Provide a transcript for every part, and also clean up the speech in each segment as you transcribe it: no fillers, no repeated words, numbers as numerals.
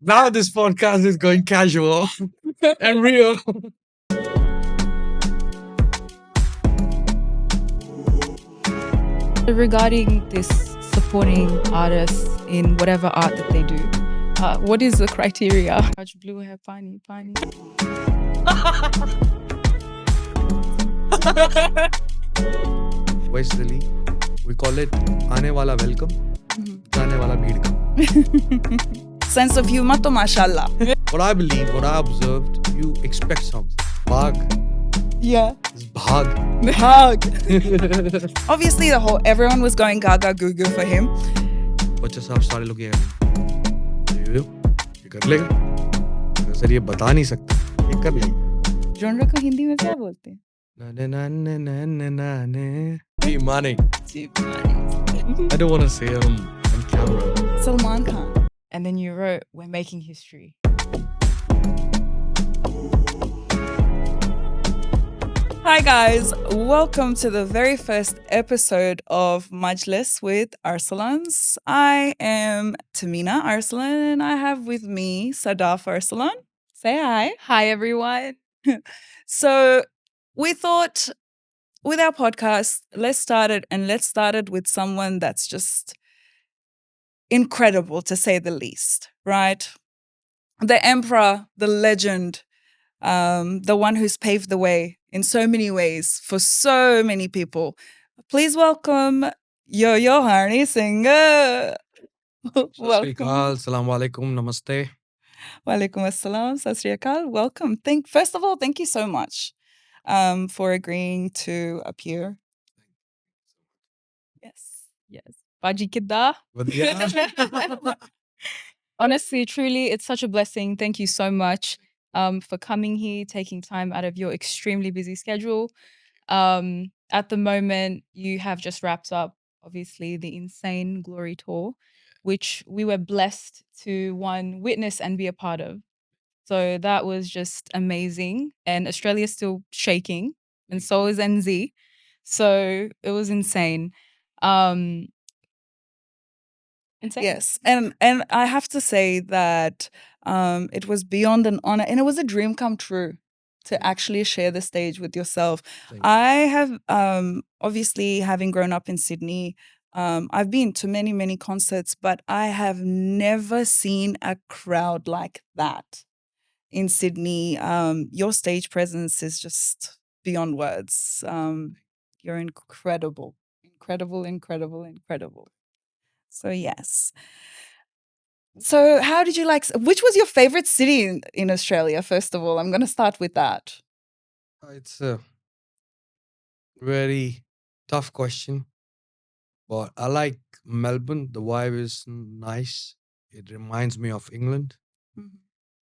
Now this podcast is going casual and real. Regarding this supporting artists in whatever art that they do, what is the criteria? Raj blue hair, pani. Basically, we call it आने वाला welcome, जाने वाला भीड़ का. Sense of humor to mashallah. What I believe, what I observed, you expect something. Bhag Yeah. is bhag. Hug. Obviously, everyone was going gaga goo goo for him. बच्चे साहब सारे लोग ये कर लेगा. सर ये बता नहीं सकता. ये कर लेगा. Genre को हिंदी में क्या बोलते हैं? Hey, Mane. I don't want to say it on camera. Salman Khan. And then you wrote, "We're making history." Hi guys, welcome to the very first episode of MAJLIS with ARSALANS. I am Tahmina Arsalan and I have with me Sadaf Arsalan. Say hi. Hi everyone. So we thought with our podcast, let's start it with someone that's just incredible to say the least, right? The emperor, the legend, the one who's paved the way in so many ways for so many people. Please welcome Yoyo Honey Singh. Welcome. Assalamu alaikum, namaste. Walaikum assalam, sat sri akal. Welcome. First of all, thank you so much for agreeing to appear. Yes. Baji kidda. Honestly, truly, it's such a blessing. Thank you so much for coming here, taking time out of your extremely busy schedule. At the moment, you have just wrapped up, obviously, the Insane Glory Tour, which we were blessed to, witness and be a part of. So that was just amazing. And Australia's still shaking, and so is NZ. So it was insane. Insane. Yes, and I have to say that it was beyond an honor, and it was a dream come true to actually share the stage with yourself. I have obviously, having grown up in Sydney, I've been to many concerts, but I have never seen a crowd like that in Sydney. Your stage presence is just beyond words. You're incredible. So yes. So how did you which was your favorite city in Australia, first of all? I'm going to start with that. It's a very tough question, but I like Melbourne. The vibe is nice. It reminds me of England.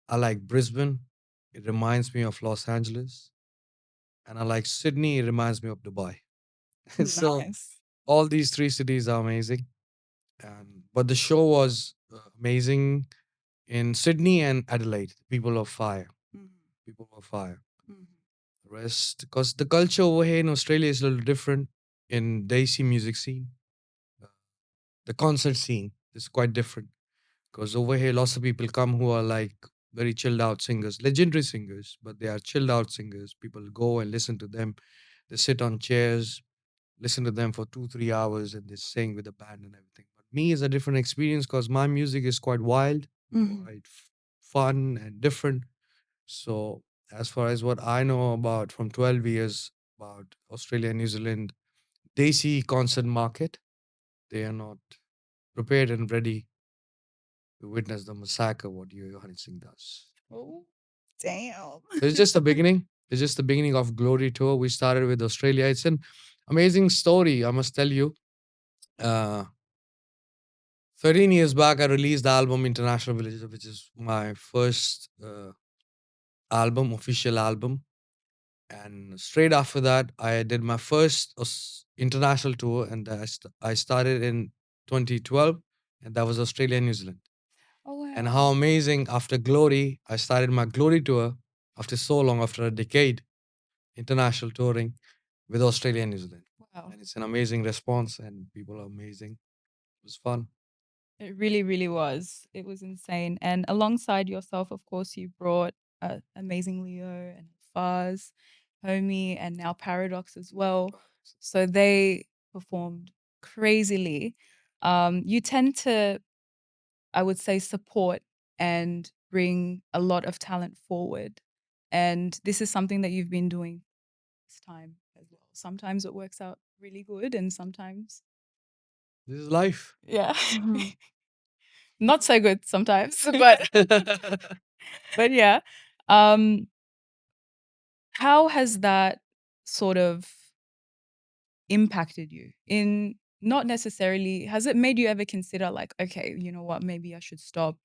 I like Brisbane. It reminds me of Los Angeles. And I like Sydney. It reminds me of Dubai. So Nice. all these three cities are amazing. But the show was amazing in Sydney and Adelaide. People of fire. People of fire. Rest, because the culture over here in Australia is a little different. In Desi music scene, the concert scene is quite different. Because over here, lots of people come who are like very chilled out singers, legendary singers, but they are chilled out singers. People go and listen to them. They sit on chairs, listen to them for 2-3 hours, and they sing with the band and everything. But me is a different experience because my music is quite wild, quite fun and different. So as far as what I know about from 12 years about Australia and New Zealand, Desi concert market, they are not prepared and ready to witness the massacre what Yoyo Honey Singh does. Oh, damn. So it's just the beginning. It's just the beginning of Glory Tour. We started with Australia. It's an amazing story, I must tell you. 13 years back, I released the album International Village, which is my first album, official album. And straight after that, I did my first international tour, and I started in 2012, and that was Australia and New Zealand. Oh, wow. And how amazing, after Glory, I started my Glory tour after so long, after a decade, international touring with Australia and New Zealand. Wow. And it's an amazing response, and people are amazing. It was fun. It really, really was. It was insane. And alongside yourself, of course, you brought Amazing Leo and Faz, Homie, and now Paradox as well. So they performed crazily. You tend to, I would say, support and bring a lot of talent forward. And this is something that you've been doing this time as well. Sometimes it works out really good, and sometimes, This is life. yeah, not so good sometimes. But yeah, um, how has that sort of impacted you in, not necessarily, has it made you ever consider like, okay, you know what, maybe I should stop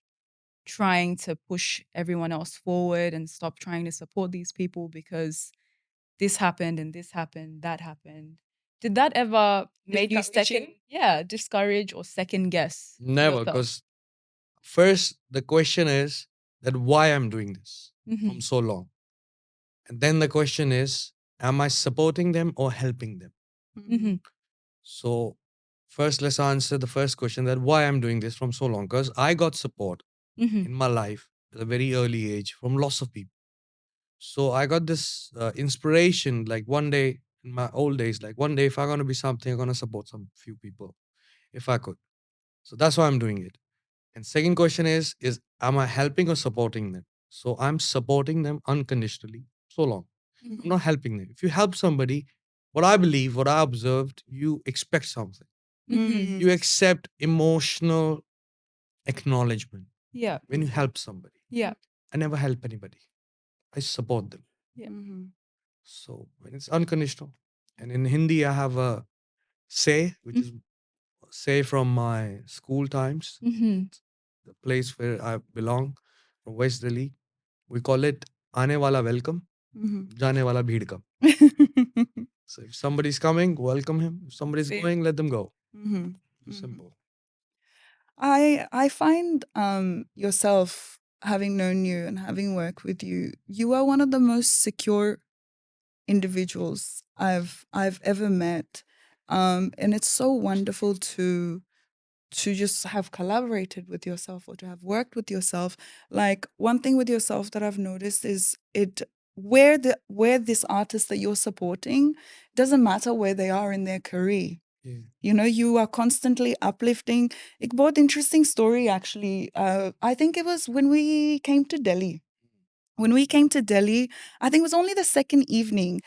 trying to push everyone else forward and stop trying to support these people because this happened and this happened, that happened. Did that ever make you discourage or second guess Never, yourself? because first the question is that why I'm doing this from so long. And then the question is, am I supporting them or helping them? Mm-hmm. So first let's answer the first question, that why I'm doing this from so long. Because I got support Mm-hmm. in my life at a very early age from lots of people. So I got this inspiration, like one day in my old days, like one day if I'm going to be something, I'm going to support some few people if I could. So that's why I'm doing it. And second question is am I helping or supporting them? So I'm supporting them unconditionally so long. I'm not helping them. If you help somebody, what I believe, what I observed, you expect something. Mm-hmm. You accept emotional acknowledgement Yeah. when you help somebody. Yeah. I never help anybody. I support them. Yeah. So when it's unconditional. And in Hindi, I have a say, which is say from my school times, Mm-hmm. the place where I belong, from West Delhi. We call it Aane wala welcome, Jane wala bheed kam. So if somebody's coming, welcome him. If somebody's Same. going, let them go. Simple. I find yourself, having known you and having worked with you, you are one of the most secure individuals I've ever met, and it's so wonderful to just have collaborated with yourself or to have worked with yourself. Like, one thing with yourself that I've noticed is it where this artist that you're supporting, doesn't matter where they are in their career. Yeah. You know, you are constantly uplifting. Ek bahut interesting story actually. I think it was when we came to Delhi. When we came to Delhi, I think it was only the second evening.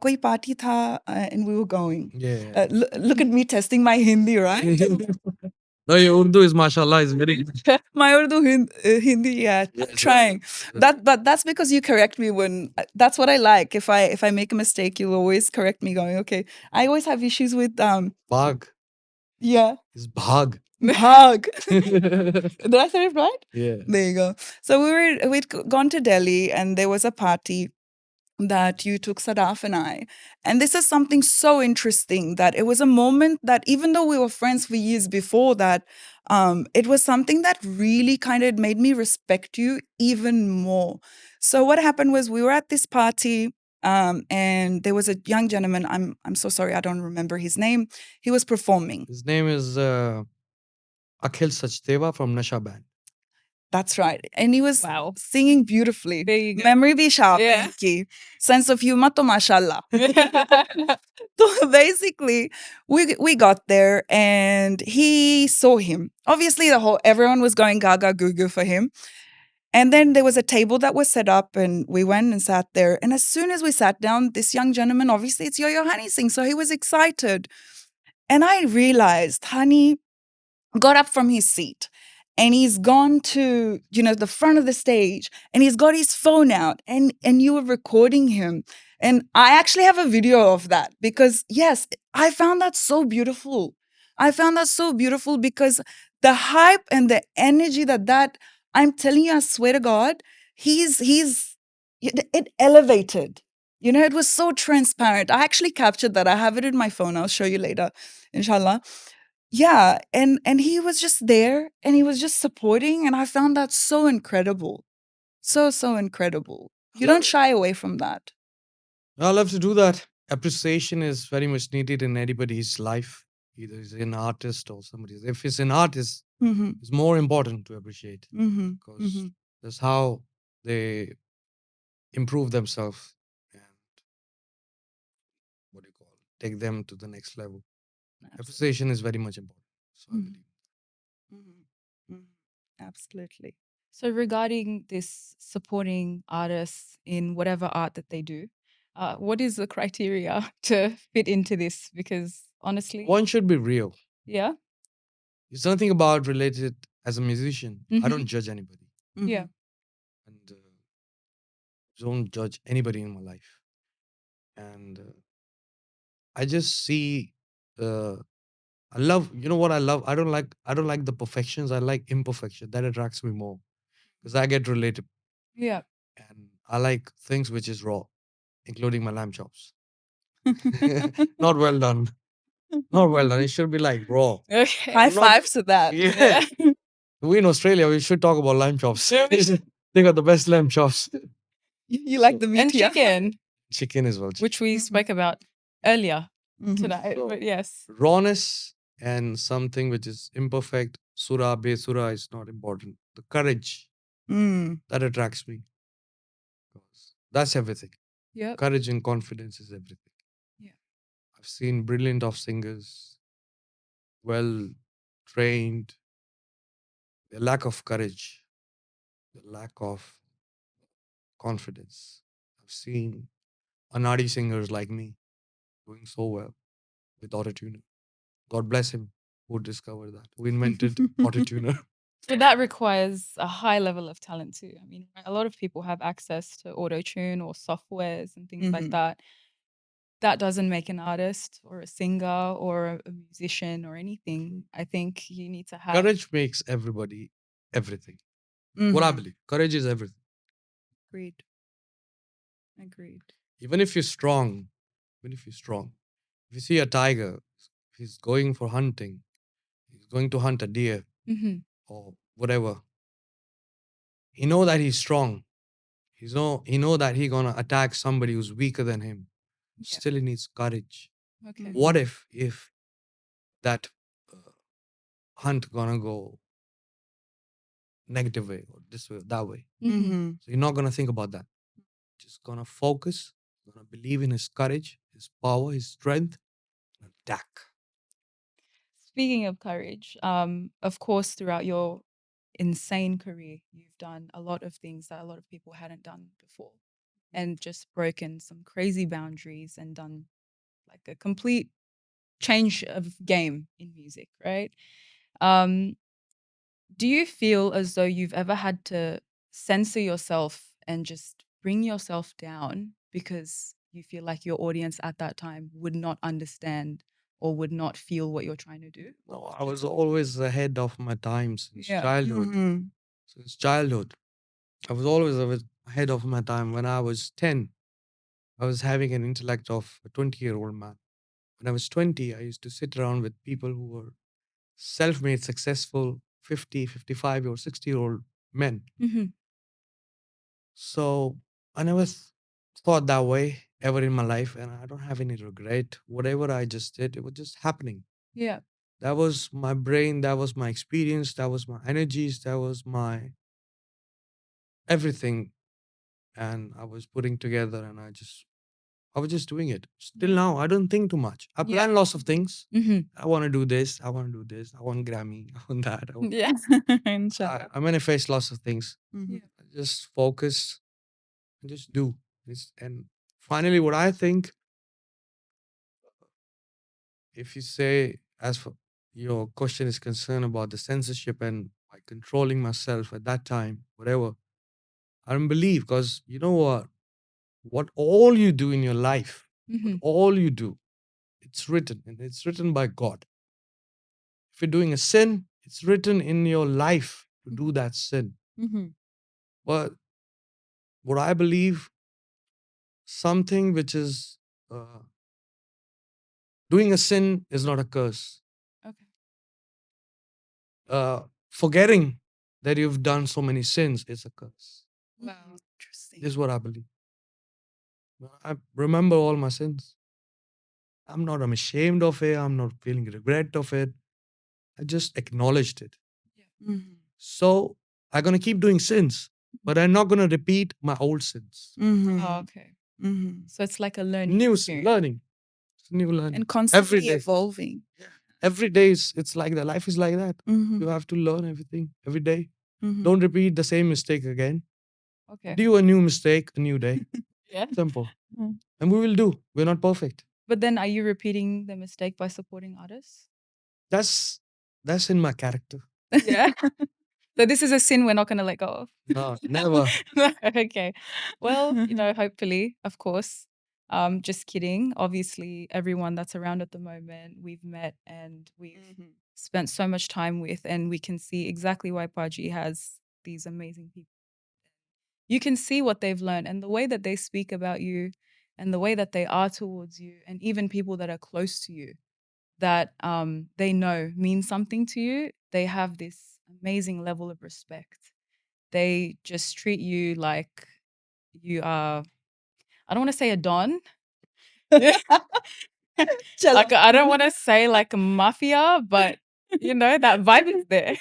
Koi party tha, and we were going. Yeah. Look at me testing my Hindi, right? No, your Urdu is mashallah is very good. My Urdu Hindi, yeah, Yes, I'm trying. But that's because you correct me when that's what I like. If I make a mistake, you always correct me. Going, okay. I always have issues with Bhag yeah, is bhag. Bhag. Did I say it right? Yeah. There you go. So we'd gone to Delhi and there was a party that you took Sadaf and I. And this is something so interesting that it was a moment that even though we were friends for years before that, it was something that really kind of made me respect you even more. So what happened was we were at this party. And there was a young gentleman. I'm so sorry, I don't remember his name. He was performing. His name is Akhil Sachdeva from Nasha Band. That's right. And he was Wow. singing beautifully. There you go. Memory be sharp, Yeah. Vicky. Sense of humor to mashallah. So basically, we got there and he saw him. Obviously, everyone was going gaga goo goo for him. And then there was a table that was set up and we went and sat there. And as soon as we sat down, this young gentleman, obviously it's Yoyo Honey Singh, so he was excited. And I realized Honey got up from his seat and he's gone to, the front of the stage and he's got his phone out and you were recording him. And I actually have a video of that because, yes, I found that so beautiful. I found that so beautiful because the hype and the energy that I'm telling you, I swear to God, it elevated. It was so transparent. I actually captured that. I have it in my phone. I'll show you later, inshallah. Yeah, and he was just there and he was just supporting and I found that so incredible. So incredible. You don't shy away from that. I love to do that. Appreciation is very much needed in anybody's life. Either he's an artist or somebody. If he's an artist, is more important to appreciate Mm-hmm. because that's how they improve themselves and what do you call it, take them to the next level. Appreciation is very much important. So I believe. Absolutely. So regarding this supporting artists in whatever art that they do, what is the criteria to fit into this? Because honestly, One should be real. yeah, It's nothing about related as a musician. I don't judge anybody yeah, and don't judge anybody in my life. And I just see I love, you know what I love? I don't like the perfections. I like imperfection. That attracts me more because I get related yeah. and I like things which is raw, including my lamb chops. Not well done. Not well done. It should be like raw. Okay. High I'm not- fives to that. Yeah. We in Australia, we should talk about lamb chops. They got the best lamb chops. You like the meat And here? chicken, Chicken as well. which we spoke about earlier Mhm. tonight. So, But yes, rawness and something which is imperfect, surah, besura is not important. The courage Mm. that attracts me. That's everything. yep, Courage and confidence is everything. Yeah. I've seen brilliant of singers, well trained, the lack of courage, the lack of confidence. I've seen anadi singers like me doing so well with autotuner. God bless him who discovered that, who invented autotuner. so that requires a high level of talent too. I mean, a lot of people have access to auto tune or softwares and things like Mhm. that. That doesn't make an artist or a singer or a musician or anything. I think you need to have. Courage makes everybody everything. What I Mhm. believe, courage is everything. Agreed. Agreed. Even if you're strong, if you see a tiger, he's going for hunting, he's going to hunt a deer Mhm. or whatever. He know that he's strong. He know that he gonna attack somebody who's weaker than him. Yeah. Still, he needs courage. Okay. What if that uh, hunt gonna go negative way or this way or that way? Mhm. So you're not gonna think about that. Just gonna focus. Gonna believe in his courage, his power, his strength, and attack. Speaking of courage, of course, throughout your insane career, you've done a lot of things that a lot of people hadn't done before, and just broken some crazy boundaries and done like a complete change of game in music, right? Um, do you feel as though you've ever had to censor yourself and just bring yourself down because you feel like your audience at that time would not understand or would not feel what you're trying to do? No, I was always ahead of my time since Yeah. childhood. Mhm. Since childhood, I was always ahead of my time. When I was 10, I was having an intellect of a 20-year-old man. When I was 20, I used to sit around with people who were self made, successful 50, 55, or 60-year-old men. Mm-hmm. So I never thought that way ever in my life, and I don't have any regret. Whatever I just did, it was just happening. Yeah. That was my brain, that was my experience, that was my energies, that was my everything. And I was putting together and I was just doing it. Still now, I don't think too much. I Yeah. plan lots of things. Mm-hmm. I want to do this. I want to do this. I want Grammy. I want that. Yeah. I manifest lots of things. Mhm. I just focus and just do. And finally, what I think, if you say, as for your question is concerned about the censorship and by controlling myself at that time, whatever, I don't believe because you know what all you do in your life, what Mm-hmm. all you do, it's written and it's written by God. If you're doing a sin, it's written in your life to do that sin. Mhm. But what I believe, something which is uh, doing a sin is not a curse. Okay. Forgetting that you've done so many sins is a curse. Wow. Interesting. This is what I believe. I remember all my sins. I'm ashamed of it. I'm not feeling regret of it. I just acknowledged it. So I'm gonna keep doing sins, but I'm not gonna repeat my old sins. Oh, okay. So it's like a learning New experience. learning, it's new learning, And constantly every day. evolving. Every day it's like that. Life is like that. You have to learn everything every day. Don't repeat the same mistake again. Okay. Do a new mistake, a new day. Yeah. Simple. Mm. And we will do. We're not perfect. But then are you repeating the mistake by supporting artists? That's in my character. Yeah. So this is a sin we're not going to let go of. No, never. Okay. Well, hopefully, of course. Just kidding. Obviously, everyone that's around at the moment, we've met and we've spent so much time with, and we can see exactly why Paji has these amazing people. You can see what they've learned and the way that they speak about you and the way that they are towards you, and even people that are close to you that they know mean something to you. They have this amazing level of respect. They just treat you like you are, I don't want to say a don. Like, I don't want to say like a mafia, but that vibe is there.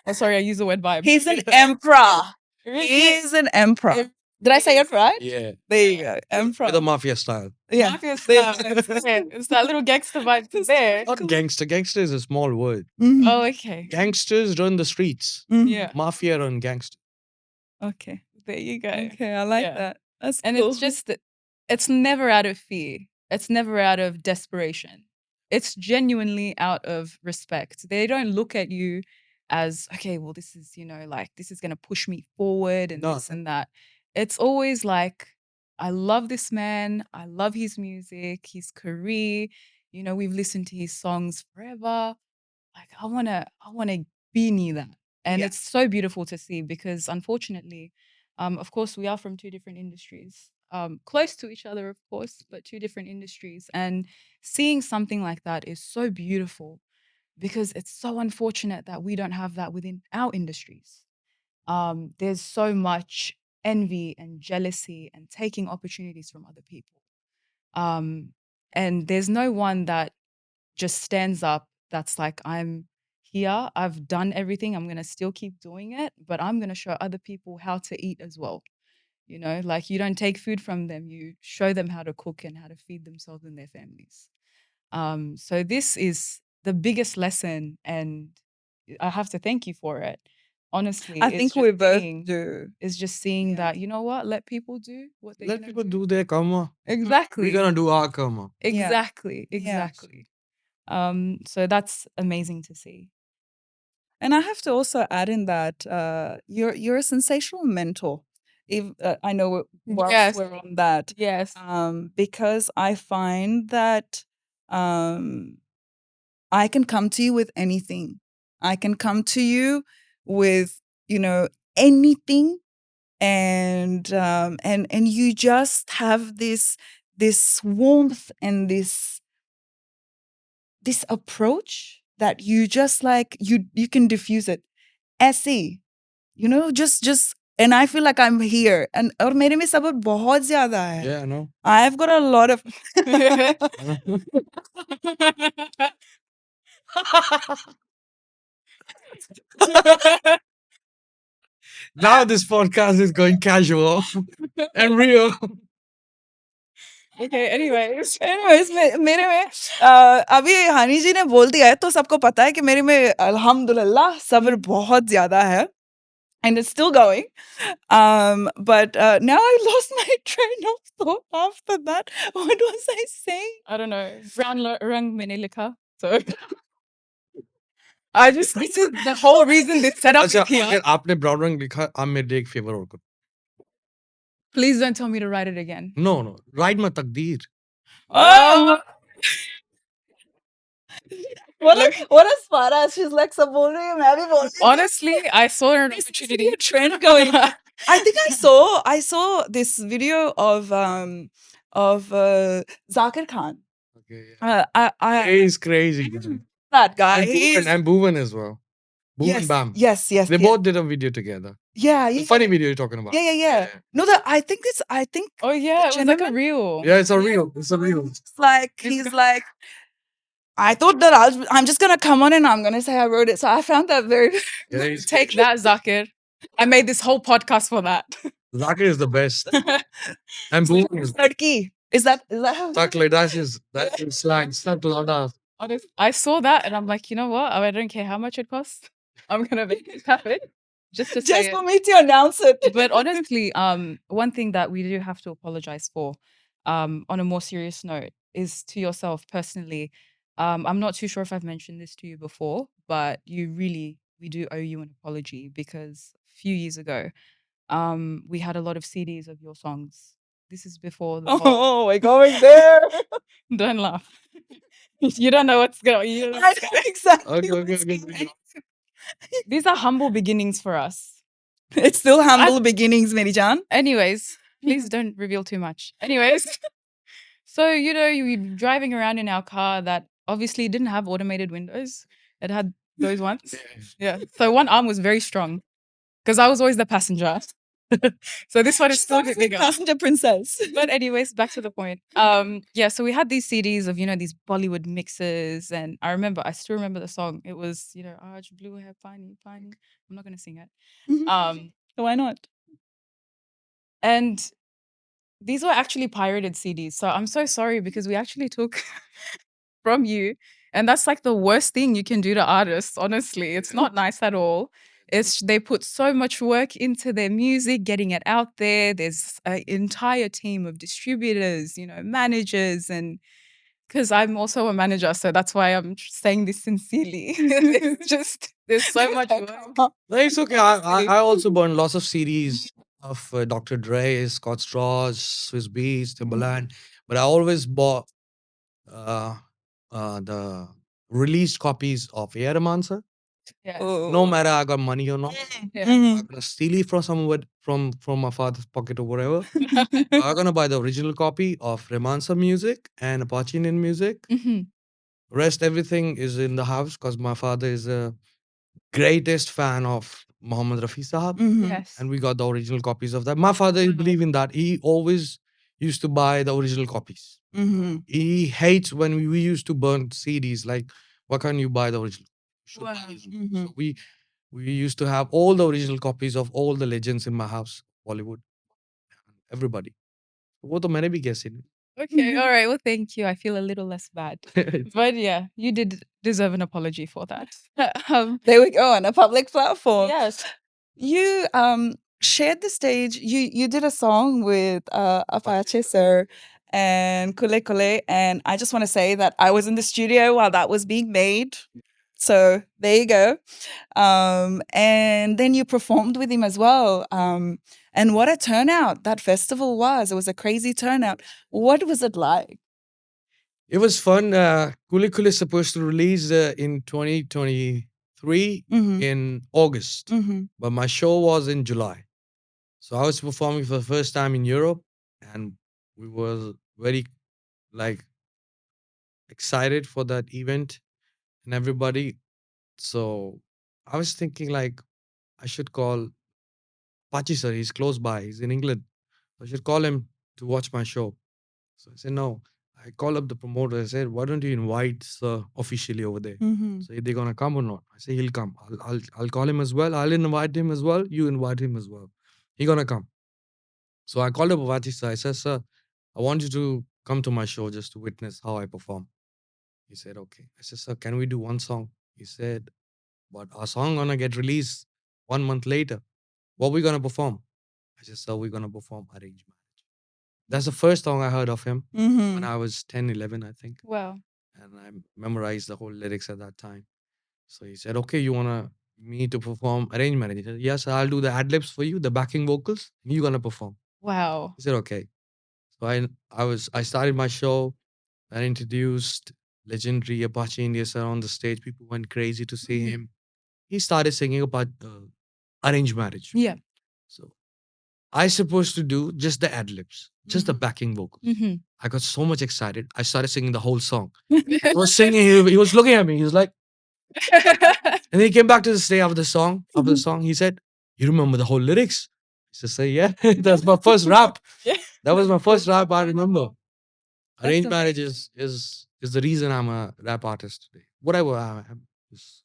Oh, sorry, I use the word vibe. He's an emperor. Really? He is an emperor. Did I say it right? Yeah. There you go. Emperor. With a mafia style. Yeah. Mafia style. It's there. It's that little gangster vibe there. Not gangster. Gangster is a small word. Oh, okay. Gangsters run the streets. Yeah. Mafia run gangster. Okay. There you go. Okay, I like Yeah. that. That's And cool. it's just that it's never out of fear. It's never out of desperation. It's genuinely out of respect. They don't look at you as, okay, well, this is, like this is going to push me forward and No. this and that. It's always like, I love this man. I love his music, his career. We've listened to his songs forever. Like, I wanna be near that. And Yeah. it's so beautiful to see because unfortunately, of course, we are from two different industries. Close to each other, of course, but two different industries. And seeing something like that is so beautiful because it's so unfortunate that we don't have that within our industries. There's so much envy and jealousy and taking opportunities from other people. And there's no one that just stands up that's like, I'm here, I've done everything, I'm going to still keep doing it, but I'm going to show other people how to eat as well. Like you don't take food from them, you show them how to cook and how to feed themselves and their families. So this is the biggest lesson, and I have to thank you for it. Honestly, I it's think just we both seeing- do. It's just seeing Yeah. that, you know what, let people do what they're Let gonna people do. do their karma. Exactly. We're gonna do our karma. Exactly. Yeah. Exactly. So that's amazing to see. And I have to also add in that you're a sensational mentor. If I know whilst Yes. we're on that, Yes. because I find that I can come to you with anything. I can come to you with anything, and you just have this warmth and this approach that you just like you can diffuse it. ऐसे just and I feel like I'm here and और मेरे में सब्र बहुत ज़्यादा है. Yeah, I know. I've got a lot of Now this podcast is going casual and real. Okay, anyways. मेरे में अभी हनी जी ने बोल दिया है तो सबको पता है कि मेरे में अल्हम्दुलिल्लाह सब्र बहुत ज़्यादा है. And it's still going. But now I lost my train of thought after that. What was I saying? I don't know. Brown rang Menelika. So this is the whole reason this setup अच्छा is here. अगर आपने brown रंग लिखा आप मेरे लिए एक favour और करो. Please don't tell me to write it again. No, write my takdeer. Oh, What a Farah. She's like सब बोल रही है मैं भी बोल रही हूँ. honestly, I saw an There's opportunity. a trend going. I think I saw this video of Zakir Khan. Okay, yeah. He's crazy. That guy. And Bhuvan as well. Bhuvan Yes, Bam. yes, They both did a video together. Yeah, The yeah. funny video you're talking about. Yeah. No, I think Oh yeah, it was like a gentleman- reel. Yeah, it's a real. It's a real. it's like This he's guy- like I thought that I'm just gonna come on and I'm gonna say I wrote it. So I found that very Take that, Zakir. I made this whole podcast for that. Zakir is the best. And boom is Turkey. Is that how? stuck like that is slang. Stuck like Honest, I saw that and I'm like, you know what? I don't care how much it costs. I'm gonna make it happen. Just to say Just it. for me to announce it. But honestly, one thing that we do have to apologize for, on a more serious note, is to yourself personally. I'm not too sure if I've mentioned this to you before, but we do owe you an apology because a few years ago, we had a lot of CDs of your songs. This is before the whole. Oh, we're going there. Don't laugh. You don't know what's going. You don't know I what's know going. exactly. Okay, okay, what's okay. going- These are humble beginnings for us. It's still humble beginnings, Merijan. Anyways, please don't reveal too much. Anyways, so you were driving around in our car that obviously didn't have automated windows. It had those ones. Yeah. So one arm was very strong because I was always the passenger. So this one is still a bit bigger. Passenger princess. But anyways, back to the point. Yeah, so we had these CDs of, these Bollywood mixes, and I still remember the song. It was, Arch Blue Hair Pani Pani. I'm not gonna sing it. Why not? And these were actually pirated CDs. So I'm so sorry because we actually took from you. And that's like the worst thing you can do to artists, honestly. It's not nice at all. They put so much work into their music, getting it out there. There's an entire team of distributors, managers, and because I'm also a manager, so that's why I'm saying this sincerely. There's so much work. No, it's okay. I also burned lots of CDs of Dr. Dre, Scott Storch, Swiss Beats, Timbaland, but I always bought uh, the released copies of A.R. Rahman, sir. Yes. No matter I got money or not, Yeah. I'm gonna steal it from somewhere from my father's pocket or whatever. I'm gonna buy the original copy of Rahman sir music and Apache Indian music. Mhm. Rest everything is in the house because my father is a greatest fan of Muhammad Rafi Sahab. Yes. And we got the original copies of that. My father is believing that. He always used to buy the original copies. He hates when we used to burn CDs. Like, why can't you buy the original? You should buy the original. So we used to have all the original copies of all the legends in my house, Bollywood, everybody. वो तो मैंने भी guessed it. Okay, all right. Well, thank you. I feel a little less bad. But yeah, you did deserve an apology for that. There we go, on a public platform. Yes. You shared the stage. You did a song with Apache Sir and Kule Kule, and I just want to say that I was in the studio while that was being made. So there you go. And then you performed with him as well. And what a turnout that festival was. It was a crazy turnout. What was it like? It was fun. Kuli Kuli is supposed to release in 2023 in August, but my show was in July. So I was performing for the first time in Europe, and we were very like excited for that event and everybody. So I was thinking like I should call Pachi sir. He's close by. He's in England. I should call him to watch my show. So I said no. I called up the promoter. I said, why don't you invite sir officially over there? So if they're gonna come or not? I say he'll come. I'll call him as well. I'll invite him as well. You invite him as well. He gonna come. So I called up Pachi sir. I said, sir, I want you to come to my show just to witness how I perform. He said, okay. I said, sir, can we do one song? He said, but our song gonna get released 1 month later. What we gonna perform? I said, sir, we're gonna perform Arranged Marriage. That's the first song I heard of him when I was 10, 11, I think. Wow. And I memorized the whole lyrics at that time. So he said, okay, you wanna me to perform Arranged Marriage? He said, yes, I'll do the ad libs for you, the backing vocals. You gonna perform. Wow. He said, okay. So I started my show. I introduced legendary Apache India sir on the stage. People went crazy to see him. He started singing about Arranged Marriage. Yeah. So I supposed to do just the ad libs, just the backing vocals. I got so much excited. I started singing the whole song. I was singing. He was looking at me. He was like, and then he came back to the stage after the song. After the song, he said, "You remember the whole lyrics?" I said, "Say yeah, that's my first rap. Yeah. That was my first rap. I remember." That's Arranged Marriage is is the reason I'm a rap artist today. Whatever I am, is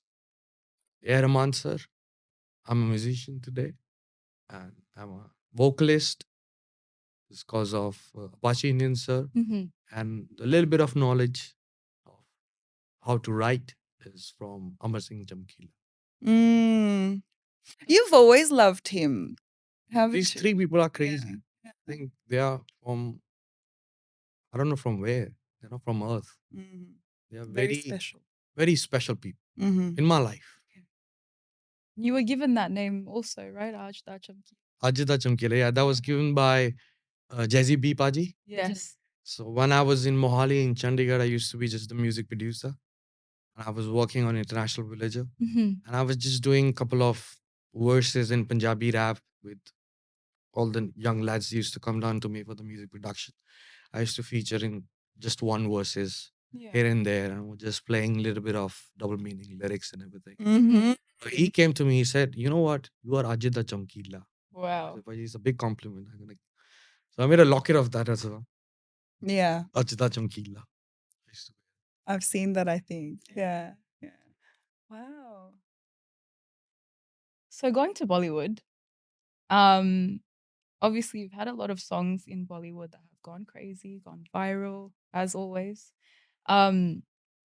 Rahman sir. I'm a musician today, and I'm a vocalist. It's because of Apache Indian sir, and a little bit of knowledge of how to write is from Amar Singh Chamkila. Mm. You've always loved him, haven't These you? three people are crazy. I think they are from, I don't know from where. They're not from Earth. They are Very special. very special people Mm-hmm. in my life. You were given that name also, right? Ajda Chamki. Ajita Chamkila, yeah, that was given by Jazzy B. Paji. Yes. So when I was in Mohali in Chandigarh, I used to be just the music producer. And I was working on International Villager. And I was just doing a couple of verses in Punjabi rap with all the young lads used to come down to me for the music production. I used to feature in just one verses here and there, and was just playing a little bit of double meaning lyrics and everything. Mm-hmm. So he came to me, he said, "You know what? You are Ajita Chamkila." I Wow. said, "Bhai, it's a big compliment." So I made a locket of that as well. Yeah, Ajita Chamkila. I used to I've seen that, I think. Yeah. Wow. So going to Bollywood, um, obviously you've had a lot of songs in Bollywood that have gone crazy, gone viral, as always.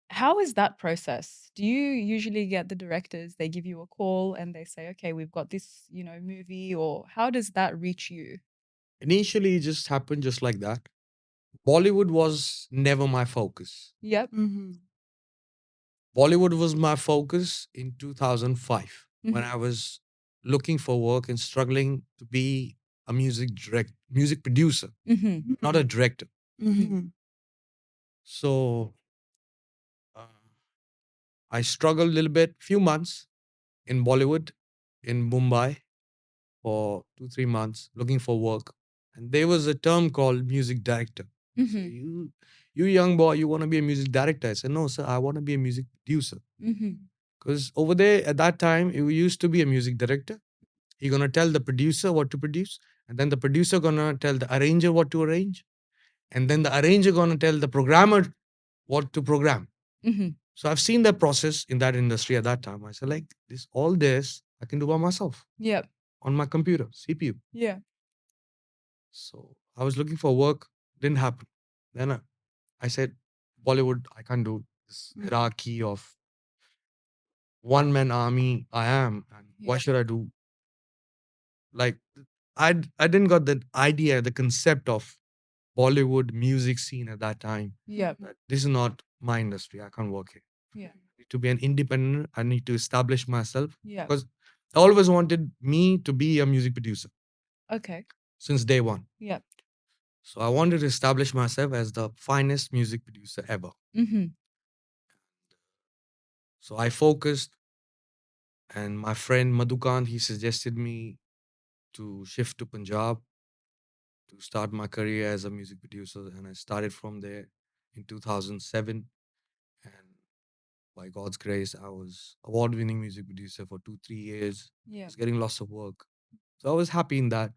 How is that process? Do you usually get the directors, they give you a call and they say, okay, we've got this, movie, or how does that reach you? Initially, it just happened just like that. Bollywood was never my focus. Yep. Mm-hmm. Bollywood was my focus in 2005 when I was looking for work and struggling to be a music producer, not a director. Mm-hmm. So uh, I struggled a little bit, few months in Bollywood in Mumbai for 2 3 months looking for work, and there was a term called music director. So you young boy, you want to be a music director? I said, no, sir, I want to be a music producer. Because over there at that time, it used to be a music director. You're gonna tell the producer what to produce, and then the producer gonna tell the arranger what to arrange, and then the arranger gonna tell the programmer what to program. So I've seen that process in that industry at that time. I said, like all this I can do by myself Yep. on my computer, CPU. Yeah. So I was looking for work, didn't happen. Then I said, Bollywood, I can't do this hierarchy of one man army. I am, and why should I do like I didn't got the idea, the concept of Bollywood music scene at that time. Yep. That this is not my industry. I can't work here. Yeah. I need to be an independent. I need to establish myself Yeah. because I always wanted me to be a music producer Okay. since day one. Yep. So I wanted to establish myself as the finest music producer ever. So I focused, and my friend Madhukant, he suggested me to shift to Punjab to start my career as a music producer, and I started from there in 2007. And by God's grace, I was award-winning music producer for 2 3 years. I was getting lots of work, so I was happy in that.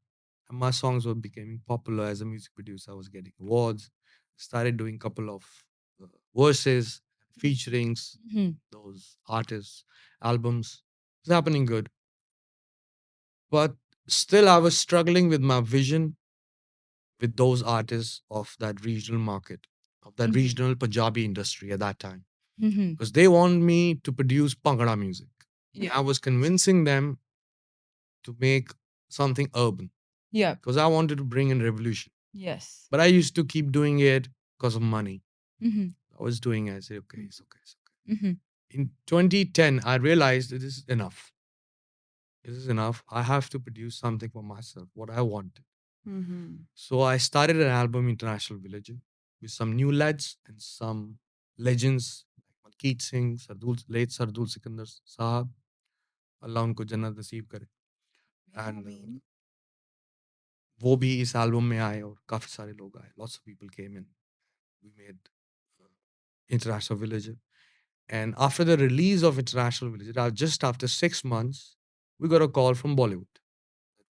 And my songs were becoming popular as a music producer. I was getting awards. Started doing a couple of verses, featurings, those artists, albums. It's happening good, but still, I was struggling with my vision with those artists of that regional market, of that regional Punjabi industry at that time. Because they want me to produce Bhangra music. Yeah. I was convincing them to make something urban Yeah. because I wanted to bring in revolution. Yes. But I used to keep doing it because of money. Mm-hmm. I was doing it. I said, okay, it's okay. It's okay. Mm-hmm. In 2010, I realized that this is enough. This is enough. I have to produce something for myself, what I wanted. So I started an album, International Villager, with some new lads and some legends like Malkeet Singh, late Sardul Sikandar Sahab, Allah unko jannat naseeb करे. And वो भी इस album में आए और काफी सारे लोग आए. Lots of people came in. We made International Villager. And after the release of International Villager, just after 6 months, we got a call from Bollywood.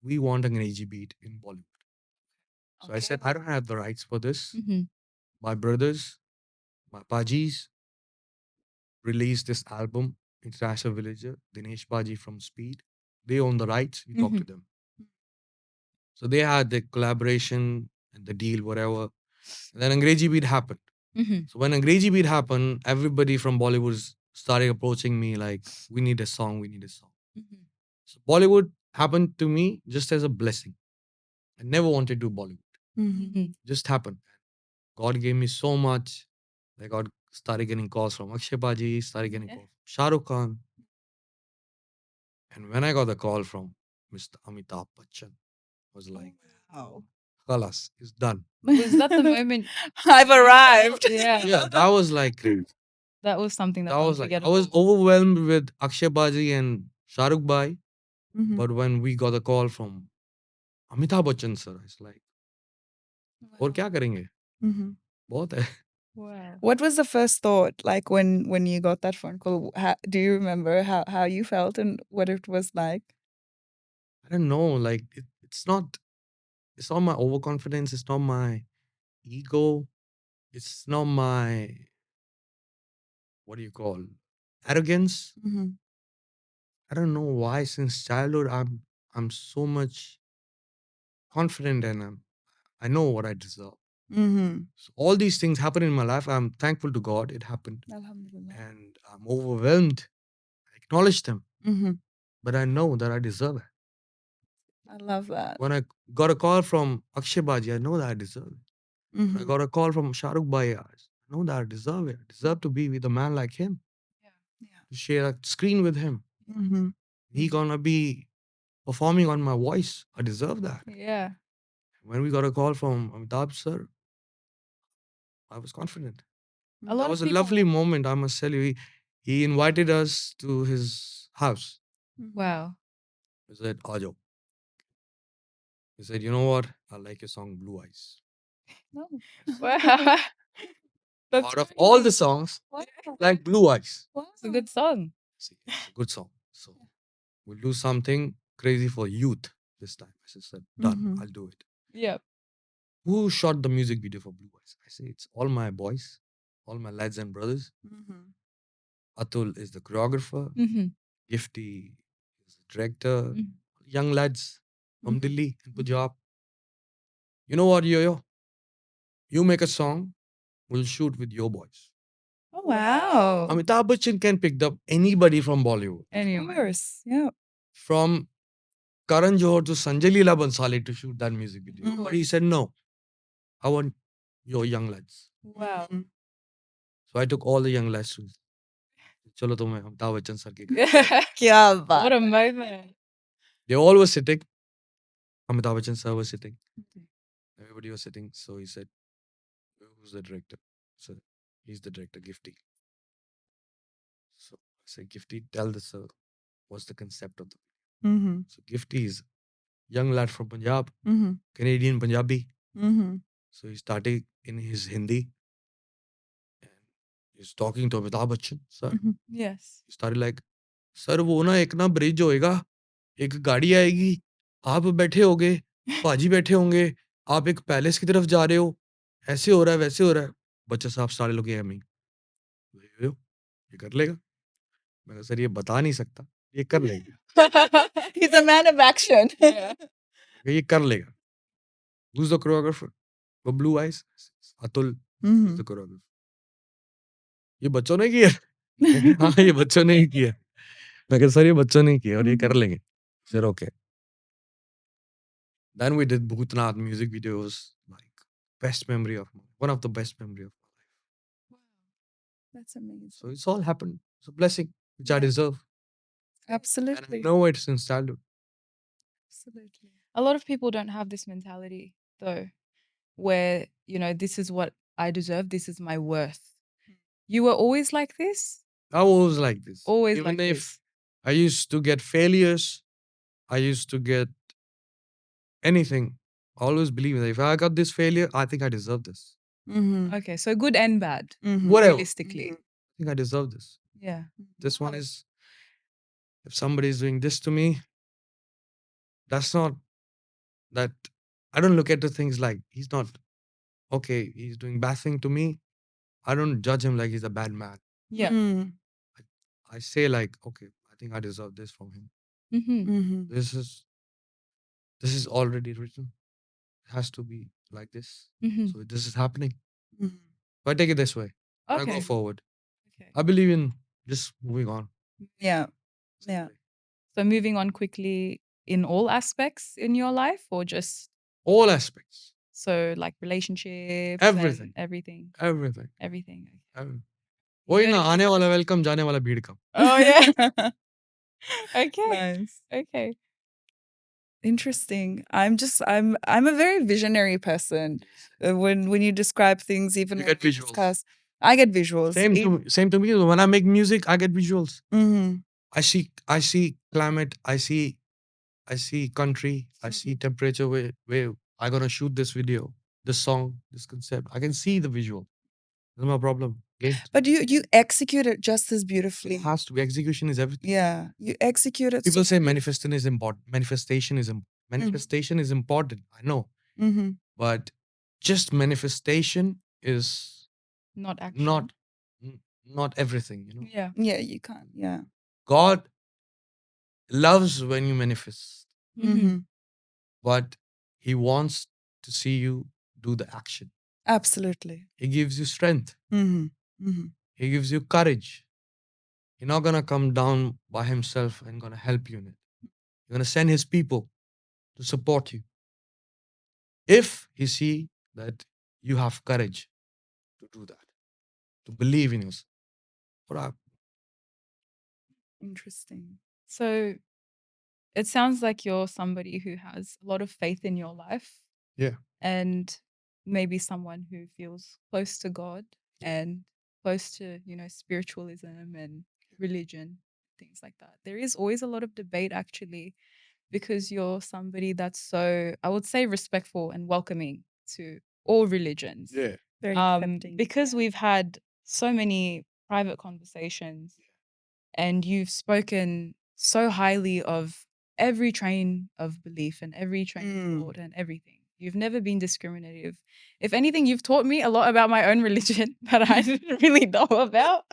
We want an Angrezi beat in Bollywood. So I said, I don't have the rights for this. My brothers, My Pajis released this album, International Villager, Dinesh Paji from Speed. They own the rights. We talked to them. So they had the collaboration and the deal, whatever. And then Angrezi Beat happened. So when Angrezi Beat happened, everybody from Bollywood started approaching me like, we need a song, we need a song. So Bollywood happened to me just as a blessing. I never wanted to do Bollywood. Just happened. God gave me so much. I got started getting calls from Akshay Paji, started getting calls from Shah Rukh Khan. And when I got the call from Mr. Amitabh Bachchan, I was like, Wow. Khalas, it's done. Was that the moment? I've arrived. Yeah. Yeah, that was like crazy. That was something That that's was like, I unforgettable. was overwhelmed with Akshay Paji and Shah Rukh Bhai. Mhm. But when we got a call from Amitabh Bachchan sir, it's like, और क्या करेंगे? Mhm. बहुत है. Wow. What was the first thought like when you got that phone call? Do you remember how you felt and what it was like? I don't know. Like it's not my overconfidence. It's not my ego. It's not my what do you call arrogance. Mhm. I don't know why. Since childhood, I'm so much confident and I know what I deserve. Mhm. So all these things happen in my life. I'm thankful to God. It happened, Alhamdulillah. and I'm overwhelmed. I acknowledge them, Mhm. but I know that I deserve it. I love that. When I got a call from Akshay Baji, I know that I deserve it. When I Mhm. got a call from Shah Rukh Bhai, I know that I deserve it. I deserve to be with a man like him, Yeah. to share a screen with him. Mhm. He gonna be performing on my voice. I deserve that. Yeah. When we got a call from Amitabh sir, I was confident. A That lot was of a people. lovely moment, I must tell you. He invited us to his house. Wow. He said, Ajo. He said, you know what? I like your song Blue Eyes. No. Wow. That's Out of all the songs, like Blue Eyes. it's a good song. See, it's a good song. So we'll do something crazy for youth this time. I said, done. Mhm. I'll do it. Yeah. Who shot the music video for Blue Eyes? I say, it's all my boys, all my lads and brothers. Mhm. Atul is the choreographer. Mm-hmm. Gifty is the director. Mhm. Young lads from Mhm. Delhi and Punjab. You know what, Yoyo? You make a song, we'll shoot with your boys. Oh wow. Amitabh Bachchan can pick up anybody from Bollywood. Of Anyway. course. Yeah. From Karan Johar to Sanjay Leela Bansali to shoot that music video. But he said, no, I want your young lads. Wow. Mhm. So I took all the young lads to Chalo tumhe Amitabh Bachchan sir ke ghar." Kya baat What a hai. moment. They all were sitting. Amitabh Bachchan sir was sitting. Everybody was sitting. So he said, who's the director? So he's the director, Gifty. So I said, Gifty, tell the sir what's the concept of the Mhm. So Gifty is young lad from Punjab, Mhm. Canadian Punjabi. Mhm. So he started in his Hindi and he's talking to Amitabh Bachchan, sir. Mhm. Yes. He started like, sir वो ना एक ना bridge होएगा एक गाड़ी आएगी आप बैठे होगे पाजी बैठे होंगे आप एक पैलेस की तरफ जा रहे हो ऐसे हो रहा है वैसे हो रहा है बच्चा साहब सारे लोग ये कर लेगा मैं कहा, सर ये बता नहीं सकता ये कर लेगा He's a man of action. Yeah. ये कर लेगा who's the choreographer for Blue Eyes Atul is the Mhm. choreographer ये बच्चों ने किया हाँ ये बच्चों ने ही किया मैं कहा सर ये बच्चों ने किया और ये कर लेंगे sir okay then we did Bhutnath music videos like best memory of one of the best memory of my life That's amazing. so it's all happened it's a blessing which I Yeah. deserve and I Absolutely. know it since childhood Absolutely. A lot of people don't have this mentality though, where, this is what I deserve, this is my worth. You were always like this? I was like this Always even like if this. I used to get failures I used to get anything I always believe that if I got this failure I think I deserve this Mhm. Okay, so good and bad, Mhm. whatever realistically. I think I deserve this Yeah. this one is if somebody is doing this to me that's not that I don't look at the things like he's not okay he's doing bad thing to me I don't judge him like he's a bad man. Yeah. Mm. I say like, okay, I think I deserve this from him. Mm-hmm. Mhm. This is already written. It has to be like this. Mm-hmm. So this is happening. Mhm. So I take it this way. And I go Okay. forward. Okay. I believe in just moving on. Yeah. Yeah. So moving on quickly in all aspects in your life, or just All aspects. so like relationships Everything. and everything, Everything. everything. Everything. वही ना आने वाला welcome जाने वाला भीड़ कम. Oh yeah. Okay. Nice. Okay. Interesting. I'm a very visionary person. When you describe things, even You when get we visuals. discuss, I get visuals. Same to me. When I make music, I get visuals. Mm-hmm. I see climate. I see country. I see temperature. Where I gonna shoot this video, this song, this concept. I can see the visual. That's my problem. Okay. But you execute it just as beautifully. It has to be. Execution is everything. Yeah, you execute it. People say manifestation is important. Manifestation is important. I know, Mm-hmm. but just manifestation is Not action. not everything. You know, Yeah. Yeah, you can't. Yeah. God loves when you manifest, Mm-hmm. but He wants to see you do the action. Absolutely. He gives you strength. Mm-hmm. Mm-hmm. He gives you courage. He's not gonna come down by himself and gonna help you in it. He's gonna send his people to support you. If he see that you have courage to do that, to believe in yourself. But Interesting. So it sounds like you're somebody who has a lot of faith in your life. Yeah. And maybe someone who feels close to God and close to, spiritualism and religion, things like that. There is always a lot of debate actually, because you're somebody that's so, I would say, respectful and welcoming to all religions. yeah. Very accepting. Because we've had so many private conversations and you've spoken so highly of every train of belief and every train of thought and everything. You've never been discriminative. If anything, you've taught me a lot about my own religion that I didn't really know about.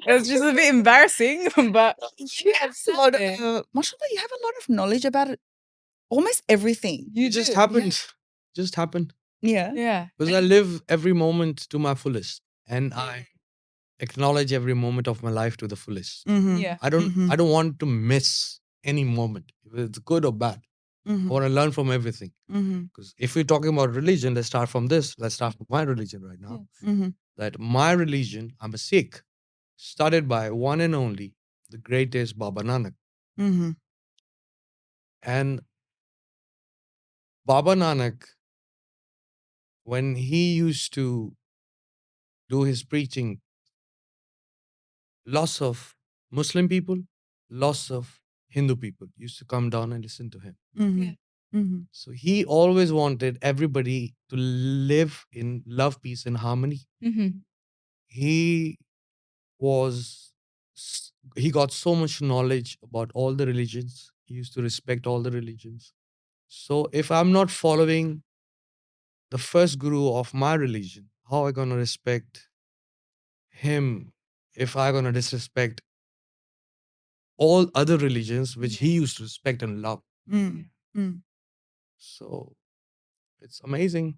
It was just a bit embarrassing, but You have a lot of, mashallah, you have a lot of knowledge about it, almost everything. you It just do. happened. Just happened. Yeah. Yeah. Because I live every moment to my fullest. And I acknowledge every moment of my life to the fullest. Mm-hmm. Yeah. I don't want to miss any moment, if it's good or bad. I want to learn from everything. Mm-hmm. Because if we're talking about religion, let's start from this. Let's start from my religion right now. Mm-hmm. That my religion, I'm a Sikh, started by one and only, the greatest Baba Nanak. Mm-hmm. And Baba Nanak, when he used to do his preaching, lots of Muslim people, lots of Hindu people used to come down and listen to him. Mm-hmm. Mm-hmm. So he always wanted everybody to live in love, peace, and harmony. Mm-hmm. He he got so much knowledge about all the religions. He used to respect all the religions. So if I'm not following the first guru of my religion, how am I gonna respect him if I'm gonna disrespect all other religions which he used to respect and love? Mm-hmm. So it's amazing.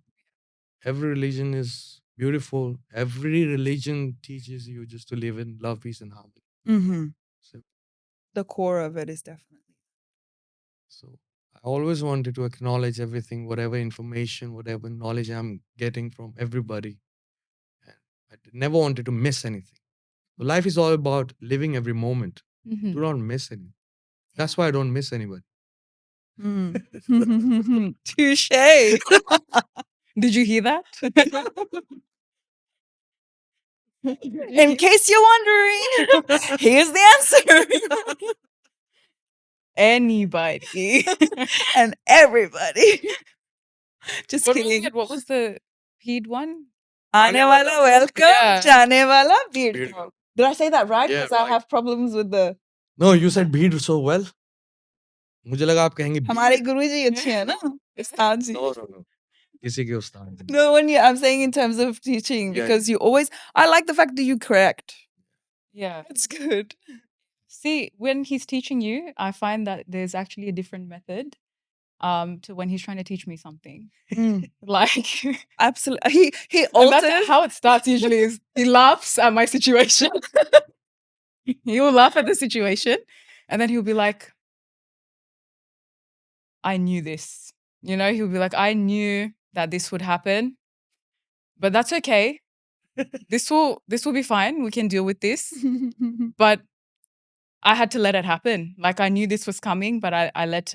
Every religion is beautiful. Every religion teaches you just to live in love, peace, and harmony. Mm-hmm. So, The core of it is definitely. so I always wanted to acknowledge everything, whatever information, whatever knowledge I'm getting from everybody. And I never wanted to miss anything. So life is all about living every moment. Mm-hmm. Do not miss anything. That's why I don't miss anybody. Touche. Did you hear that? In case you're wondering, here's the answer. Anybody. And everybody. Just What was kidding. it? What was the peed one? Aane wala welcome, Yeah. jaane wala beard. Beard. Did I say that right? Yeah, Because I right. have problems with the. No, you said bheed so well. मुझे लगा आप कहेंगे हमारे गुरुजी अच्छे हैं ना? उस्ताद जी. No, no, no. किसी के उस्ताद नहीं। No, I'm saying in terms of teaching, Yeah, because you always, I like the fact that you correct. Yeah. It's good. See, when he's teaching you, I find that there's actually a different method to when he's trying to teach me something. Like Absolutely. He and that's alters. how it starts usually is he laughs at my situation. He will laugh at the situation and then he'll be like, I knew this. You know, he'll be like, I knew that this would happen, but that's okay. This will be fine. We can deal with this. But I had to let it happen. Like I knew this was coming, but I had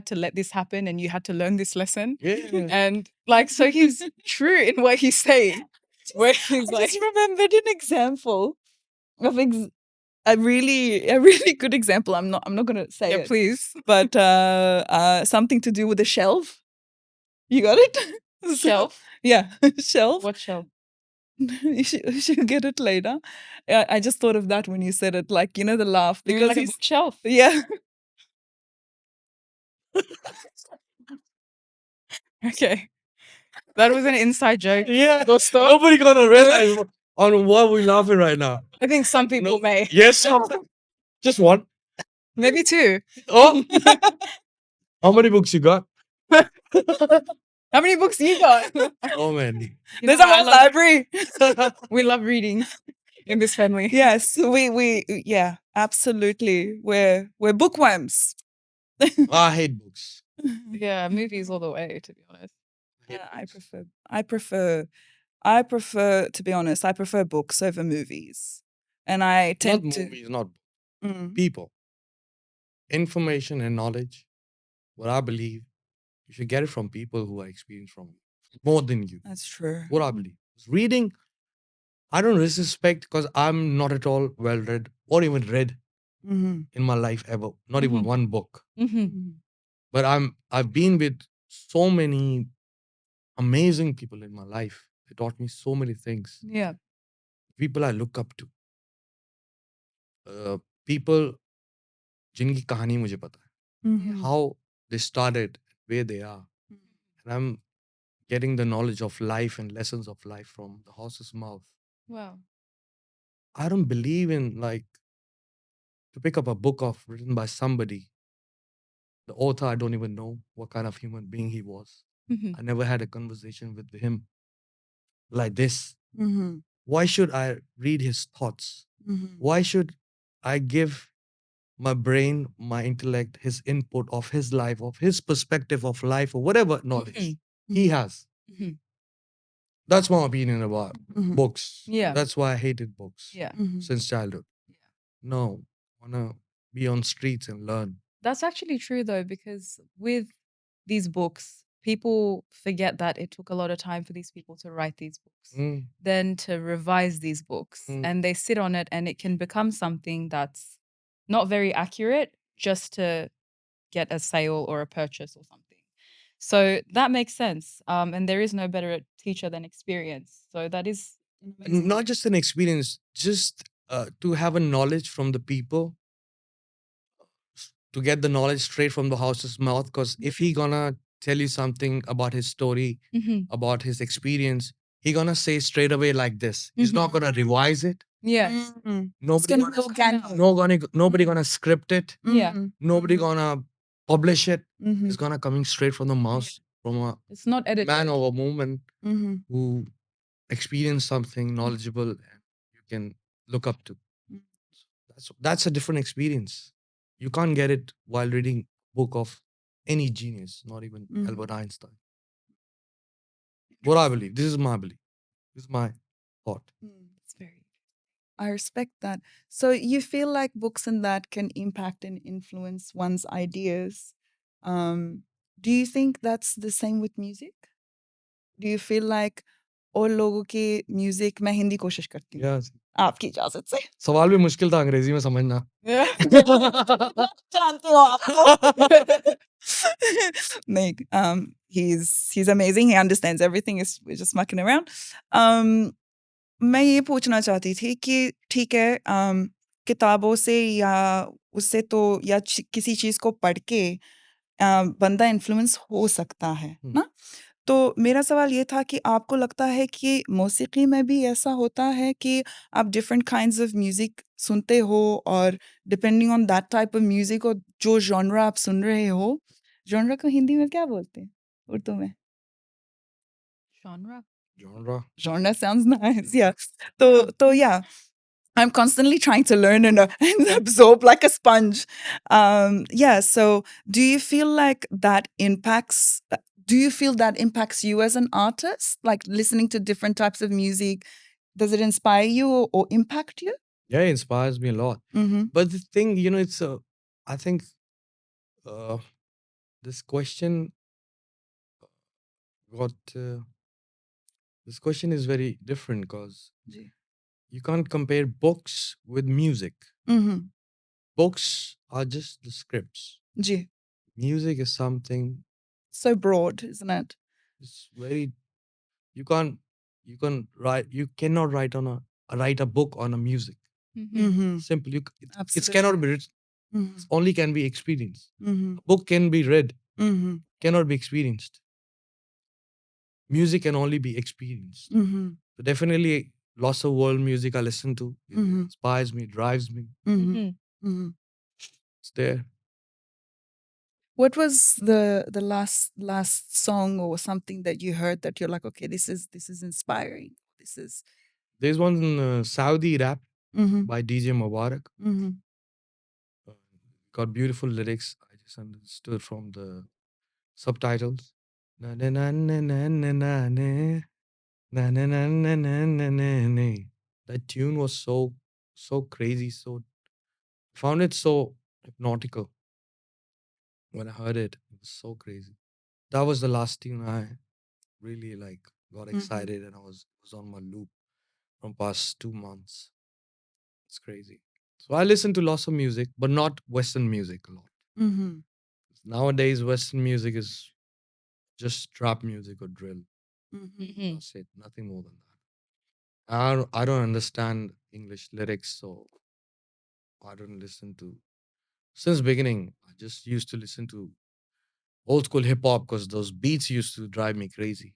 to let this happen and you had to learn this lesson. Yeah. And like, so he's true in what he's saying. Where he's I like, just remembered an example of a really good example. I'm not gonna say yeah, it, please. but something to do with a shelf. You got it? Shelf? Yeah, shelf. What shelf? You should get it later. I just thought of that when you said it, like, you know, the laugh, You mean because like a he's bookshelf. yeah. Okay. That was an inside joke. Yeah. Dosto. Nobody gonna realize on what we're laughing right now. I think some people may. Yes. Just one. Maybe two. Oh. How many books you got? How many books you got? Oh man. You There's know, a whole library. we love reading in this family. Yes, we yeah, absolutely. We're bookworms. I hate books. Yeah, movies all the way, to be honest. I prefer, to be honest, I prefer books over movies. And I Not tend to movies, not Mm, people. Information and knowledge. What I believe, you should get it from people who are experienced from more than you. that's true. What I believe. Reading, I don't disrespect because I'm not at all well read or even read Mm-hmm. in my life ever. Not even Mhm. one book. Mm-hmm. But I've been with so many amazing people in my life. They taught me so many things. Yeah. People I look up to. People जिनकी कहानी मुझे पता है. Mm-hmm. How they started, where they are. And I'm getting the knowledge of life and lessons of life from the horse's mouth. Wow. I don't believe in like to pick up a book of written by somebody. The author, I don't even know what kind of human being he was. Mm-hmm. I never had a conversation with him like this. Mm-hmm. Why should I read his thoughts? Mm-hmm. Why should I give my brain, my intellect, his input of his life, of his perspective of life, or whatever knowledge he has? Mhm. That's my opinion about Mhm. books. Yeah. That's why I hated books Yeah. Mhm. since childhood. Yeah. No, I wanna be on streets and learn. That's actually true though, because with these books, people forget that it took a lot of time for these people to write these books, Mm, then to revise these books, Mm. and they sit on it and it can become something that's not very accurate just to get a sale or a purchase or something. So that makes sense. And there is no better teacher than experience. So that is amazing. Not just an experience, just to have a knowledge from the people, to get the knowledge straight from the horse's mouth. Because if he gonna tell you something about his story, Mhm. about his experience, he gonna say straight away like this. He's not gonna revise it. Yes. Mm. It's Nobody gonna gonna, be organic. nobody gonna script it. Yeah. Mhm. Nobody gonna publish it. Mhm. It's gonna coming straight from the mouth from a It's not edited. man or a woman Mhm. who experienced something knowledgeable and you can look up to. Mm. That's a different experience. You can't get it while reading book of any genius, not even Albert Einstein. What I believe. This is my belief. This is my thought. It's very. I respect that. So you feel like books and that can impact and influence one's ideas. Do you think that's the same with music? Do you feel like और लोगों की music मैं हिंदी कोशिश करती हूँ Yes. आपकी इजाजत से सवाल भी मुश्किल था अंग्रेजी में समझना. जानती हो आपको नहीं he's amazing, he understands everything, we're just mucking around. मैं ये पूछना चाहती थी कि ठीक है किताबों से या उससे तो या किसी चीज को पढ़ के बंदा इन्फ्लुएंस हो सकता है ना, तो मेरा सवाल ये था कि आपको लगता है कि मौसीकी में भी ऐसा होता है कि आप डिफरेंट काइंड्स ऑफ म्यूजिक सुनते हो और depending on that type of music और जो जॉनरा आप सुन रहे हो, जॉनरा को हिंदी में क्या बोलते हैं उर्दू में? Genre. Genre. Genre sounds nice, yeah. So yeah, I'm constantly trying to learn and, and absorb like a sponge. Yeah. So do you feel like that impacts? Do you feel that impacts you as an artist? Like listening to different types of music, does it inspire you or impact you? Yeah, it inspires me a lot. Mm-hmm. But the thing, it's I think uh, this question got this question is very different because you can't compare books with music. Mm-hmm. Books are just the scripts. Ji. Music is something. So broad, isn't it? It's very. You can't. You can write. You cannot write a book on a music. Mm-hmm. Simple. It Absolutely. cannot be written. Mm-hmm. It only can be experienced. Mm-hmm. A book can be read. Mm-hmm. Cannot be experienced. Music can only be experienced. Mm-hmm. So definitely, lots of world music I listen to. It inspires me, drives me. Mm-hmm. Mm-hmm. It's there. What was the last song or something that you heard that you're like, okay, this is inspiring. This is There's one Saudi rap mm-hmm. by DJ Mubarak. Mm-hmm. Got beautiful lyrics. I just understood from the subtitles. Na na na na na na na na na na na na na na na na. That tune was so crazy. So found it so hypnotical when I heard it. It was so crazy. That was the last tune I really got excited and I was on my loop from past 2 months. It's crazy. So I listen to lots of music, but not Western music a lot. Mm-hmm. Nowadays, Western music is just trap music or drill. Mm-hmm. That's it. Nothing more than that. I don't understand English lyrics, so I don't listen to. Since beginning, I just used to listen to old school hip hop because those beats used to drive me crazy.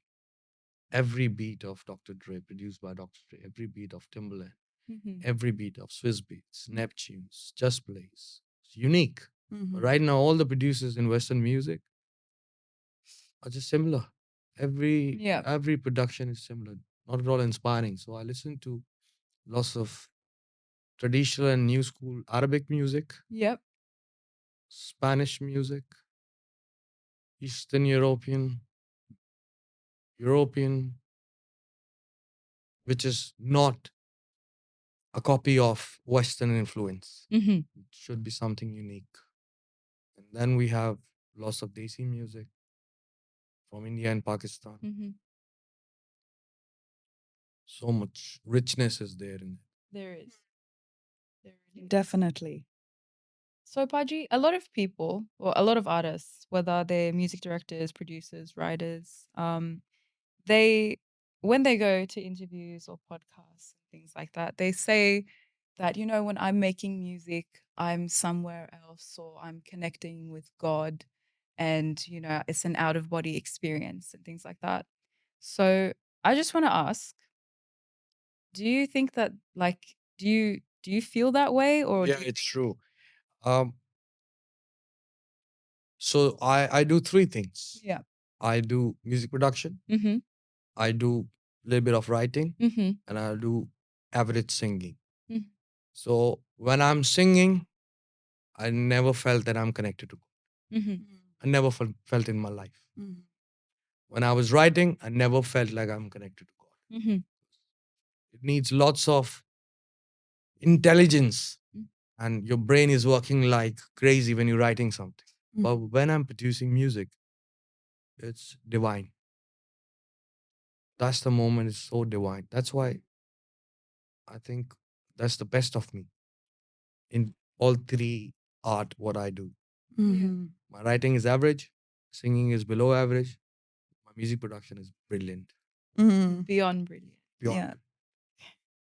Every beat of Dr. Dre, produced by Dr. Dre, every beat of Timbaland, every beat of Swiss Beats, Neptunes, Just Blaze. It's unique. Mm-hmm. Right now, all the producers in Western music are just similar. Yeah. Every production is similar, not at all inspiring. So I listen to lots of traditional and new school Arabic music, Yep. Spanish music, Eastern European, which is not a copy of Western influence. Mm-hmm. It should be something unique. And then we have lots of Desi music from India and Pakistan. Mm-hmm. So much richness is there in it. There is. There really is. Definitely. So, Paji, a lot of people, or a lot of artists, whether they're music directors, producers, writers, they, when they go to interviews or podcasts and things like that, they say that, when I'm making music, I'm somewhere else or I'm connecting with God and, it's an out of body experience and things like that. So, I just want to ask, do you think that, do you feel that way, or Yeah, it's true. Um, so I do three things. Yeah. I do music production, Mm-hmm. I do a little bit of writing, Mm-hmm. and I do average singing. Mhm. So when I'm singing, I never felt that I'm connected to God. Mm-hmm. I never felt in my life. Mm-hmm. When I was writing, I never felt like I'm connected to God. Mm-hmm. It needs lots of intelligence, and your brain is working like crazy when you're writing something. But when I'm producing music, it's divine. That's the moment, it's so divine. That's why I think that's the best of me in all three art, what I do. Mm-hmm. My writing is average, singing is below average, my music production is brilliant. Mm-hmm. Beyond brilliant. Beyond. Yeah.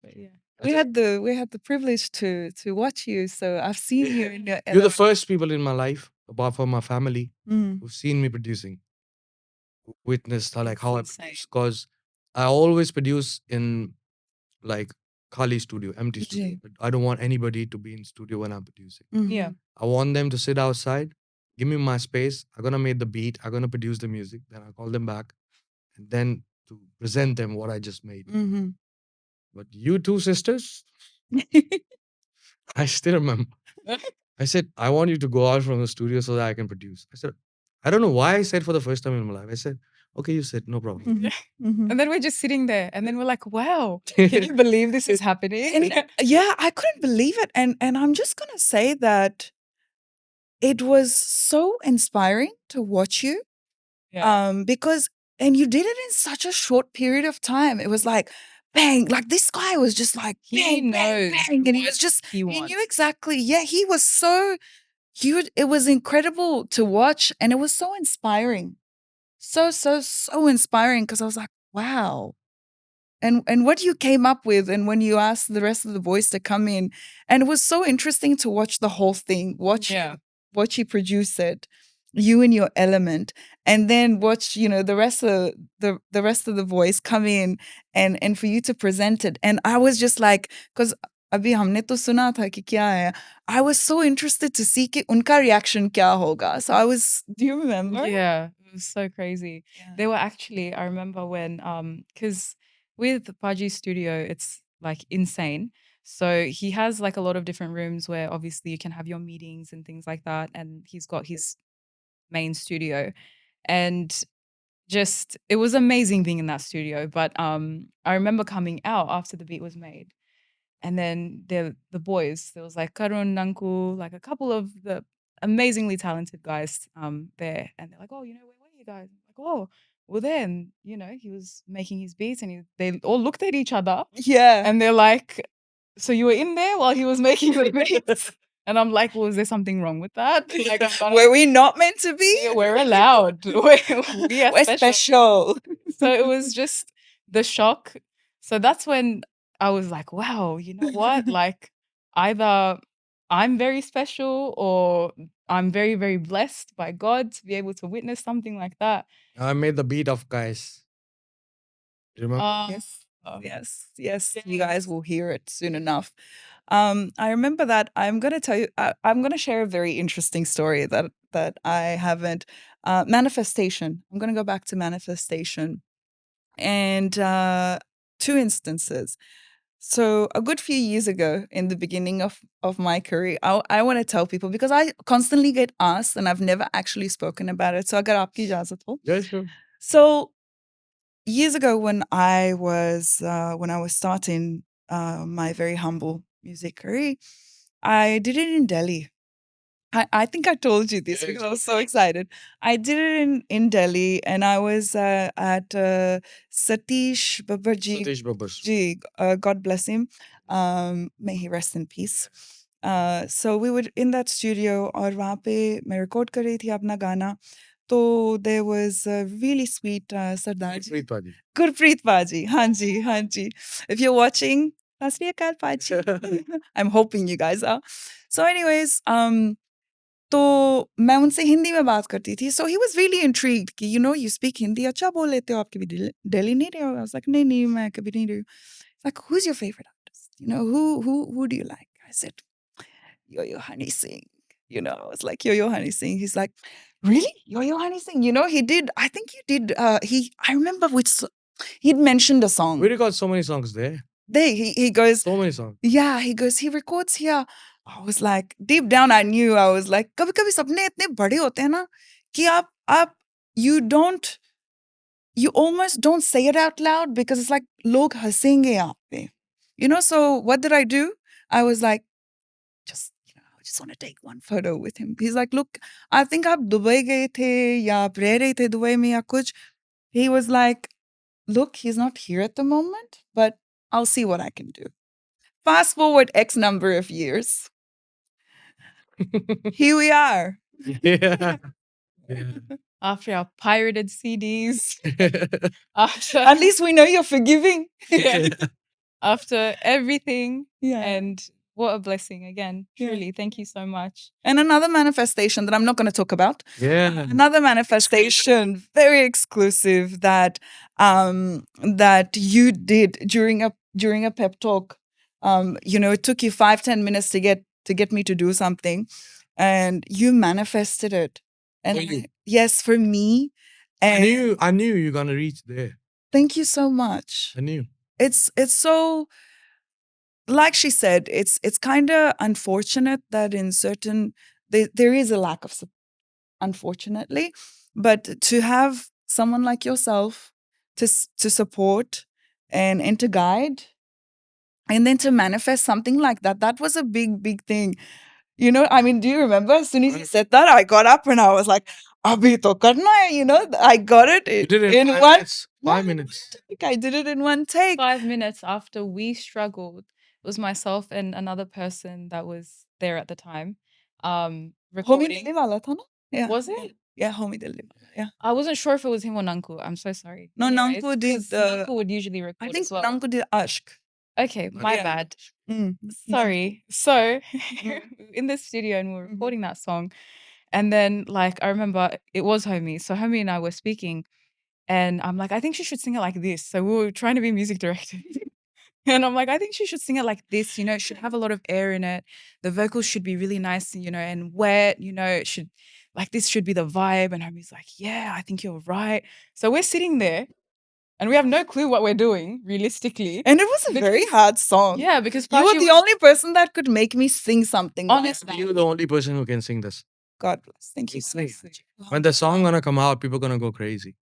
But yeah. We had the privilege to watch you, so I've seen you in your You're the first people in my life, apart from my family, Mm. who've seen me producing. witnessed how like It's how I insane. produce, because I always produce in like Khali studio, empty studio. Ji. I don't want anybody to be in studio when I'm producing. Yeah. Mhm. I want them to sit outside, give me my space. I'm gonna make the beat. I'm gonna produce the music. Then I call them back, and then to present them what I just made. Mhm. But you two sisters, I still remember. I said, I want you to go out from the studio so that I can produce. I said, I don't know why I said for the first time in my life. I said, okay, you said, no problem. Mhm. Mhm. And then we're just sitting there, and then we're like, "Wow, can you believe this is happening?" And yeah, I couldn't believe it. And I'm just gonna say that it was so inspiring to watch you. Because and you did it in such a short period of time. It was like bang, like this guy was just like He bang, bang, knows bang, and he was what just he he wants. knew exactly. Yeah, he was so huge. It was incredible to watch, and it was so inspiring, so inspiring. Because I was like, wow. And what you came up with, and when you asked the rest of the boys to come in, and it was so interesting to watch the whole thing, watch you produce it, you in your element, and then watch the rest of the rest of the boys come in, and for you to present it. And I was just like, because अभी हमने तो सुना था कि क्या है. I was so interested to see कि उनका reaction क्या होगा. So I was. Do you remember? Yeah, it was so crazy. Yeah. They were actually, I remember when, because with Paji's studio, it's like insane. So he has like a lot of different rooms where obviously you can have your meetings and things like that. And he's got his main studio. And just it was amazing being in that studio. But I remember coming out after the beat was made. And then the boys, there was like Karun, Nanku, like a couple of the amazingly talented guys there. And they're like, oh, where were you guys? I'm like, oh, well then, he was making his beats and they all looked at each other Yeah. and they're like, so you were in there while he was making the beats? And I'm like, well, is there something wrong with that? Like, Were we not meant to be? we're allowed. We are We're special. special. So it was just the shock. So that's when I was like, wow, you know what? Like, either I'm very special or I'm very, very blessed by God to be able to witness something like that. I made the beat of guys. Do you remember? Yes. You guys will hear it soon enough. I remember that. I'm gonna tell you. I'm gonna share a very interesting story that I haven't. Manifestation. I'm gonna go back to manifestation, and two instances. So a good few years ago, in the beginning of my career, I want to tell people because I constantly get asked, and I've never actually spoken about it. So agar aapki ijazat ho. Yeah, sure. So years ago, when I was starting my very humble music career, I did it in Delhi. I think I told you this Yeah, because you I was told so excited. I did it in Delhi, and I was at Satish Babaji. Satish Babas. Ji, God bless him. May he rest in peace. So we were in that studio, और वहाँ पे मैं record कर रही थी अपना गाना. So there was a really sweet Sardar ji. Preet Paji. Gurpreet Paji. Hanji, Hanji. If you're watching, Sat Sri Akal Paji. I'm hoping you guys are. So anyways, तो मैं उनसे हिंदी में बात करती थी. So he was really intrigued कि you speak Hindi अच्छा बोल लेते हो, आप कभी दिल्ली नहीं रहे हो? I was like, नहीं, मैं कभी नहीं रही हूँ. Like, who's your favorite artist? Who do you like? I said, Yoyo Honey Singh. I was like, Yoyo Honey Singh. He's like, really? Yoyo Honey Singh? He did, I think you did, I remember he'd mentioned a song. We recorded so many songs there. He goes, So many songs. yeah, he goes, he records here. I was like, deep down, I knew. I was like, कभी कभी सपने इतने बड़े होते हैं ना कि आप you almost don't say it out loud because it's like लोग हंसेंगे आप पे. So what did I do? I was like, I just want to take one photo with him. He's like, look, I think आप Dubai गए थे या आप रह रहे थे दुबई में या कुछ. He was like, look, he's not here at the moment, but I'll see what I can do. Fast forward X number of years. Here we are. Yeah. After our pirated CDs, after At least we know you're forgiving. after everything, Yeah. and what a blessing again. Yeah. Truly, thank you so much. And another manifestation that I'm not going to talk about. Yeah. Another manifestation, very exclusive, that that you did during a pep talk. It took you 5-10 minutes to get me to do something, and you manifested it. And For you. yes, for me. And I knew you were gonna reach there. thank you so much. I knew. It's so, like she said, it's kind of unfortunate that in certain there is a lack of support, unfortunately, but to have someone like yourself to support and to guide, and then to manifest something like that was a big thing. I mean, do you remember as soon as you said that, I got up and I was like, abhi to karna hai, I got it You did it in in 5 one minutes. 5 minutes. take. I did it in one take. 5 minutes after we struggled, it was myself and another person that was there at the time. Homie Recording. Delhi wala tha na? Yeah. Was it? Yeah, Homie Delhi wala. Yeah. I wasn't sure if it was him or Nanku. I'm so sorry. No, Anyways, Nanku did 'cause Nanku would usually I record think as well. Nanku did Ashk. Okay, my Yeah. bad. Mm. Sorry. So in the studio and we were recording that song. And then like I remember it was Homie. So Homie and I were speaking and I'm like, I think she should sing it like this. So we were trying to be music directors. And I'm like, I think she should sing it like this, it should have a lot of air in it. The vocals should be really nice, and wet, it should like this should be the vibe. And Homie's like, yeah, I think you're right. So we're sitting there and we have no clue what we're doing realistically. And it was a very hard song. Yeah, because You were Pachi the was- only person that could make me sing something. Honestly. You're the only person who can sing this. God bless. Thank you. Honestly. When the song gonna come out, people gonna go crazy.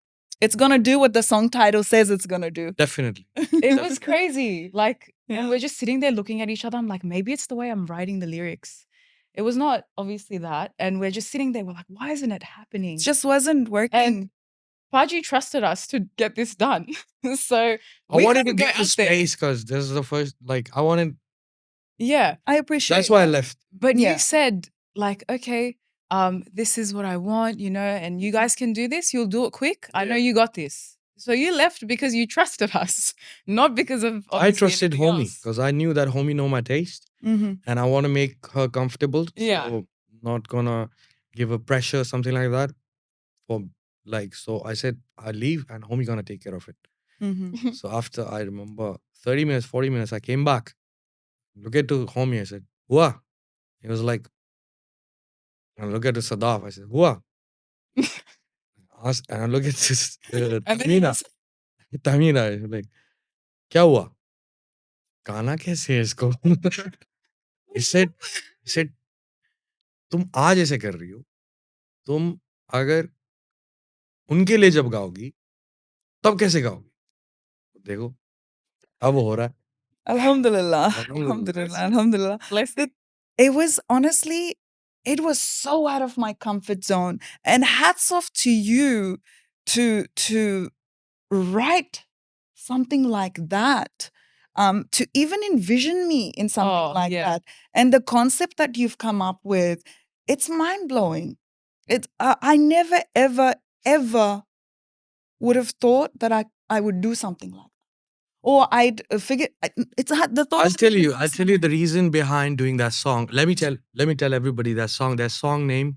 It's gonna do what the song title says it's gonna do. Definitely. It was crazy. Like, Yeah. and we're just sitting there looking at each other. I'm like, maybe it's the way I'm writing the lyrics. It was not obviously that. And we're just sitting there. We're like, why isn't it happening? It just wasn't working. And Paji trusted us to get this done. So I we wanted had to go get the out there. space because this is the first. I wanted. Yeah. I appreciate That's why I that. left. But Yeah. you said, like, okay, this is what I want, and you guys can do this. You'll do it quick. I know you got this. So you left because you trusted us, not because of I obviously trusted anything homie else. because I knew that homie know my taste Mm-hmm. and I want to make her comfortable. Yeah. So not gonna give her pressure, something like that. So I said I leave and homie gonna take care of it. Mm-hmm. So after I remember 30 minutes, 40 minutes, I came back. Look at to homie. I said, "Hua." He was like, and look at the Sadaf. I said, "Hua." And I look at this And then Tahmina. Tahmina is like, "Kya hua? गाना कैसे है इसको?" he said, तुम आज ऐसे कर रही हो, तुम अगर उनके लिए जब गाओगी, तब कैसे गाओगी? देखो, अब हो रहा है। Alhamdulillah. Alhamdulillah. Alhamdulillah. Alhamdulillah. Bless it. It was honestly, it was so out of my comfort zone. And hats off to you to write something like that. To even envision me in something Oh, like yeah. that. And the concept that you've come up with, it's mind-blowing. I never, ever, ever would have thought that I would do something like that. Or I'd figure it's the thought. I'll tell you the reason behind doing that song. Let me tell everybody that song. That song name,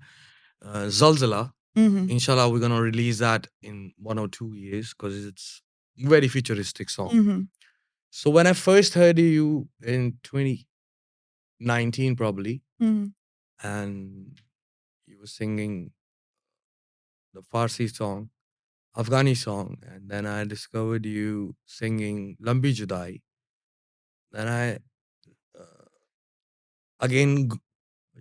Zalzala. Mhm. Inshallah, we're gonna release that in 1 or 2 years because it's very futuristic song. Mhm. So when I first heard you in 2019 probably, Mhm. and you were singing the Farsi song, Afghani song, and then I discovered you singing Lambi Judai. Then I again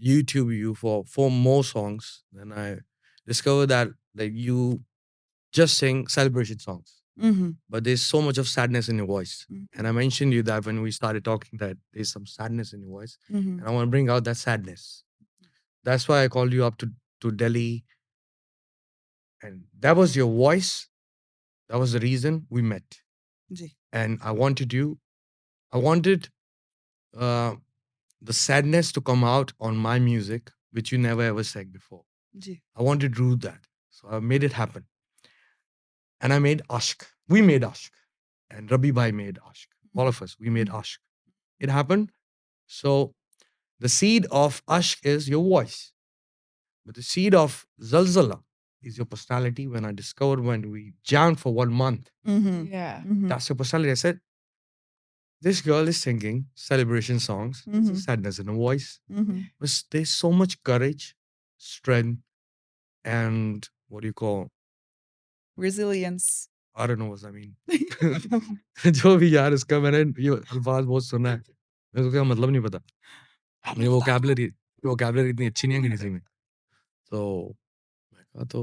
YouTube you for more songs. Then I discovered that you just sing celebration songs, Mhm. but there's so much of sadness in your voice. Mhm. And I mentioned you that when we started talking that there's some sadness in your voice, Mhm. and I want to bring out that sadness. That's why I called you up to Delhi, and that was your voice. That was the reason we met. Ji. And I wanted the sadness to come out on my music, which you never ever sang before. Ji. I wanted to do that. So I made it happen. And I made Ashk. We made Ashk. And Rabi Bhai made Ashk. All of us, we made Ashk. It happened. So The seed of ashk is your voice, but the seed of zalzala is your personality. When I discovered when we jammed for 1 month, Yeah. that's your personality. I said, this girl is singing celebration songs. There's a sadness in her voice. But there's so much courage, strength, and what do you call? Resilience. I don't know what I mean. जो भी यार इसका मैंने ये अल्फाज बहुत सुना है मेरे को क्या मतलब नहीं पता मेरी वोकैबुलरी इतनी अच्छी नहीं है अंग्रेजी में तो मैं कहा तो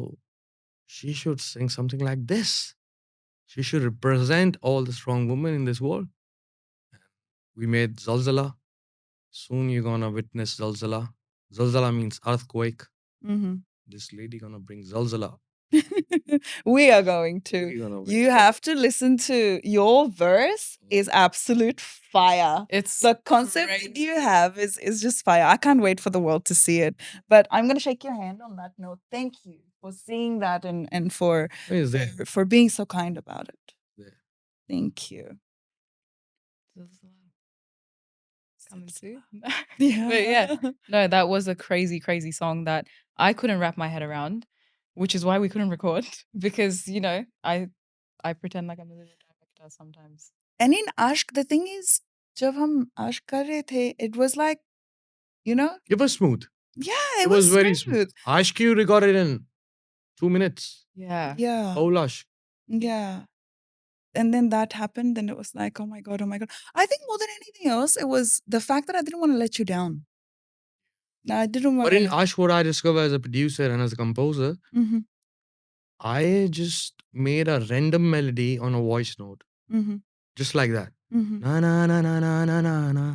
she should sing something like this. She should represent all the strong women in this world. We made Zalzala. Soon you're gonna witness Zalzala. Zalzala means earthquake. This lady gonna bring Zalzala. We are going to. We're gonna You witness. have to listen to your verse is absolute fire. It's The concept that crazy. you have is just fire. I can't wait for the world to see it. But I'm gonna shake your hand on that note. Thank you for seeing that and for What is that? for being so kind about it. Yeah. Thank you. coming soon. Yeah. But yeah, no, that was a crazy, crazy song that I couldn't wrap my head around, which is why we couldn't record because I pretend like I'm a little director sometimes. And in Ashk, the thing is, जब हम Ashk कर रहे थे, it was like, you know, It was smooth. yeah, It was very smooth. Ashk you recorded in 2 minutes. Yeah. Yeah. Oh, lush. Yeah. And then that happened, then it was like, oh my God, oh my God. I think more than anything else, it was the fact that I didn't want to let you down. I didn't want But in Ash, what I discovered as a producer and as a composer, I just made a random melody on a voice note. Just like that. Na na na na na na na na.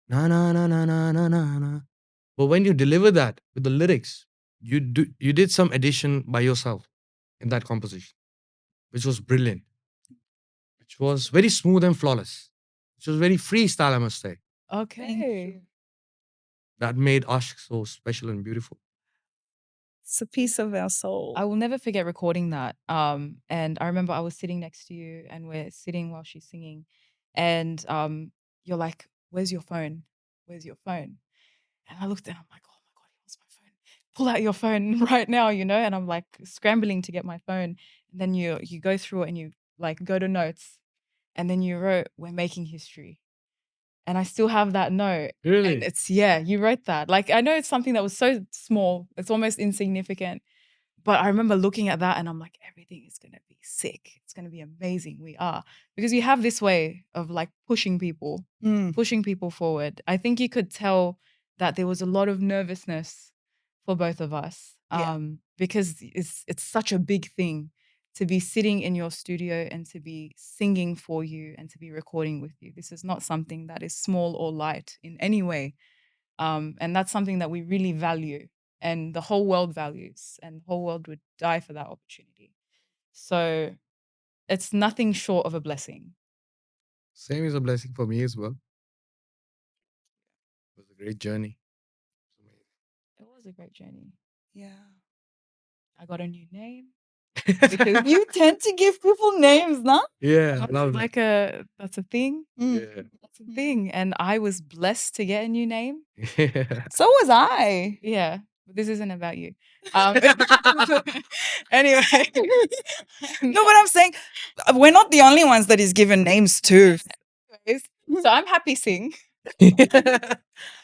Na na na na na na na na. But when you deliver that with the lyrics, you did some addition by yourself in that composition, which was brilliant. Which was very smooth and flawless. Which was very freestyle, I must say. Okay. That made Ash so special and beautiful. It's a piece of our soul. I will never forget recording that. And I remember I was sitting next to you and we're sitting while she's singing. And you're like, where's your phone? Where's your phone? And I looked and I'm like, oh my God, he wants my phone. Pull out your phone right now, And I'm like scrambling to get my phone. And then you go through it and you like go to notes. And then you wrote, we're making history. And I still have that note. Really? And it's, yeah, you wrote that. Like, I know it's something that was so small, it's almost insignificant. But I remember looking at that and I'm like, everything is going to be sick. It's going to be amazing. We are. Because you have this way of like pushing people forward. I think you could tell that there was a lot of nervousness for both of us. Yeah. Because it's such a big thing to be sitting in your studio and to be singing for you and to be recording with you. This is not something that is small or light in any way. And that's something that we really value and the whole world values and the whole world would die for that opportunity. So it's nothing short of a blessing. Same is a blessing for me as well. It was a great journey. It was a great journey. Yeah. I got a new name. Because you tend to give people names, no? Yeah, I love Like that's a thing. Yeah. That's a thing. And I was blessed to get a new name. Yeah. So was I. Yeah. But this isn't about you. Anyway. No, but I'm saying we're not the only ones that he's given names to. Anyways, so I'm Happy Singh.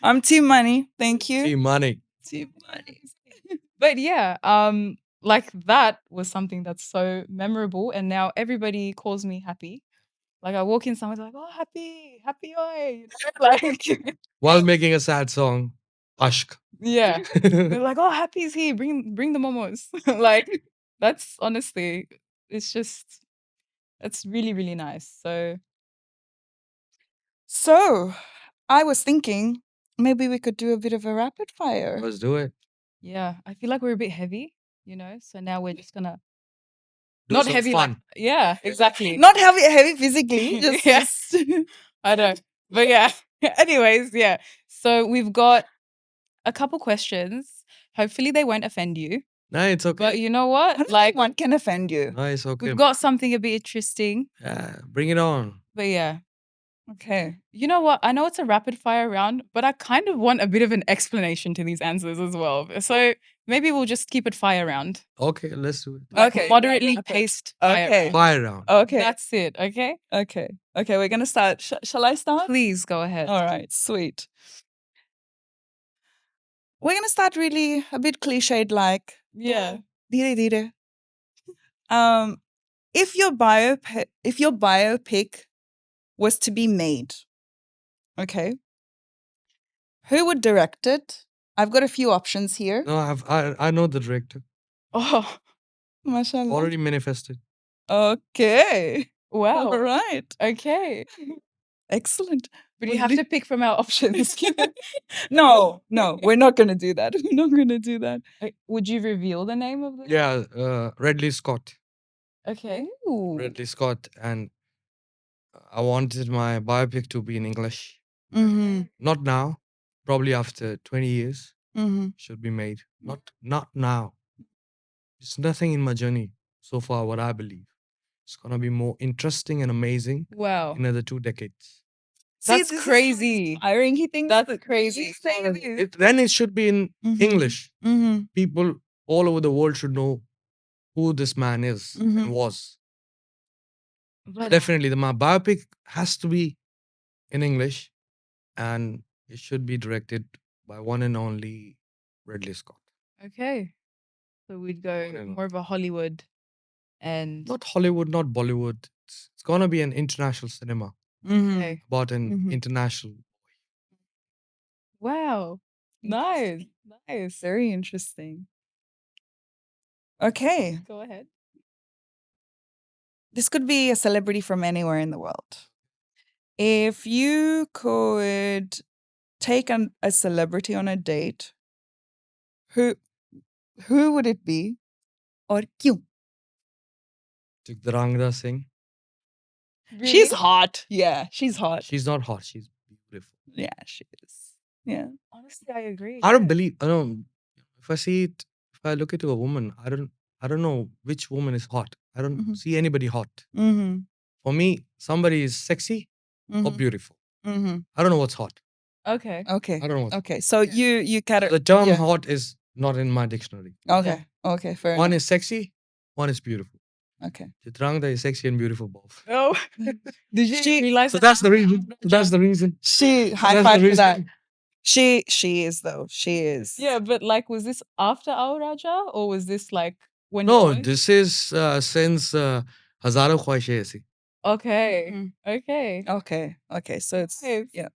I'm Team Money. Thank you. Team money. Team Money. But yeah, like that was something that's so memorable. And now everybody calls me Happy. Like I walk in somewhere, they're like, oh, happy oi. Like While making a sad song, Ashk. yeah. They're like, oh, Happy's here. Bring the momos. Like that's honestly, it's really, really nice. So I was thinking maybe we could do a bit of a rapid fire. Let's do it. yeah, I feel like we're a bit heavy, so now we're just gonna Do not some heavy fun. like yeah, exactly. Not heavy physically, just, Yeah. just I know. But yeah. Anyways, yeah. So we've got a couple questions. Hopefully they won't offend you. No, it's okay. But you know what? I don't Like think one can offend you. No, it's okay. we've got something a bit interesting. Yeah, bring it on. But yeah. Okay. You know what? I know it's a rapid fire round, but I kind of want a bit of an explanation to these answers as well. So maybe we'll just keep it fire round. Okay, let's do it. Like Okay. moderately paced fire Okay. round. Fire round. Okay. That's it, okay? Okay. Okay, we're gonna start. Shall I start? Please go ahead. All right, sweet. We're gonna start really a bit cliched, like Yeah. dire dire. If your biopic was to be made, okay, who would direct it? I've got a few options here. No, I know the director. Oh, Mashallah. Already manifested. Okay. wow. All right. Okay. Excellent. But you have to pick from our options. No, we're not gonna do that. We're not gonna do that. Would you reveal the name of the Yeah, Ridley Scott. Okay. Ooh. Ridley Scott, and I wanted my biopic to be in English. Mm-hmm. Not now, probably after 20 years Mm-hmm. should be made. Not now. It's nothing in my journey so far. What I believe, it's gonna be more interesting and amazing Wow. in another 2 decades. That's crazy. Inspiring. He thinks That's that crazy. you say this. Then it should be in Mhm. English. Mm-hmm. People all over the world should know who this man is Mhm. and was. But Definitely, my biopic has to be in English, and it should be directed by one and only Ridley Scott. okay. So we'd go Whatever. more of a Hollywood and Not Hollywood, not Bollywood. It's gonna be an international cinema Mm-hmm. okay. about an Mhm. international. Wow. Nice. Nice. Very interesting. Okay. Go ahead. This could be a celebrity from anywhere in the world. If you could take a celebrity on a date, who would it be? Or kyun? Jagdarangda Singh. She's hot. Yeah, she's hot. She's not hot. She's beautiful. Yeah, she is. Yeah. Honestly, I agree. I don't believe. I don't. If I see it, if I look into a woman, I don't know which woman is hot. I don't Mhm. see anybody hot. Mm-hmm. For me, somebody is sexy or beautiful. Mm-hmm. I don't know what's hot. Okay. Okay. I don't know what's Okay. So you The term hot is not in my dictionary. Okay. Okay. Fair One enough. is sexy, one is beautiful. Okay. Chitrangda is sexy and beautiful both. Oh. Did you realize So that's the reason. That's the reason. She high That's five the for that. reason. She is though. She is. Yeah, but like, was this after Al Raja or was this like when No, you this is since Hazaro Khwaishein Aisi. Okay. Mhm. Okay. Okay. Okay. So it's Nice. yeah.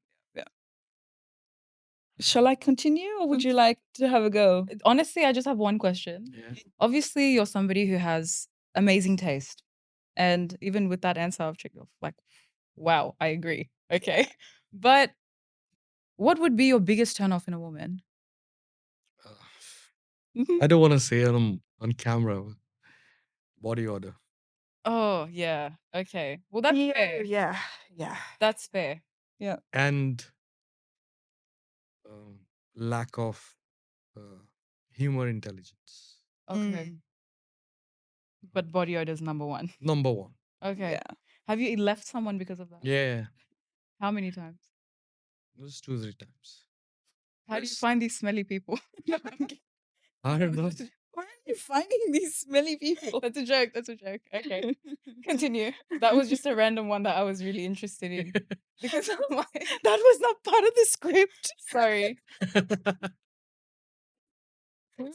Shall I continue or would you like to have a go? Honestly, I just have one question. Yeah. Obviously, you're somebody who has amazing taste. And even with that answer, I've checked off like, wow, I agree. Okay. But what would be your biggest turnoff in a woman? I don't want to say it on camera. Body odor. Oh, yeah. Okay. Well, that's fair. Yeah. Yeah. That's fair. And um, lack of humor intelligence. Okay. But body odor is number one. Number one. Okay. Yeah. Have you left someone because of that? Yeah. How many times? Just 2-3 times. How do you Yes. find these smelly people? I don't know. Where are you finding these smelly people? That's a joke. That's a joke. Okay. Continue. That was just a random one that I was really interested in. Because I'm like, That was not part of the script. sorry.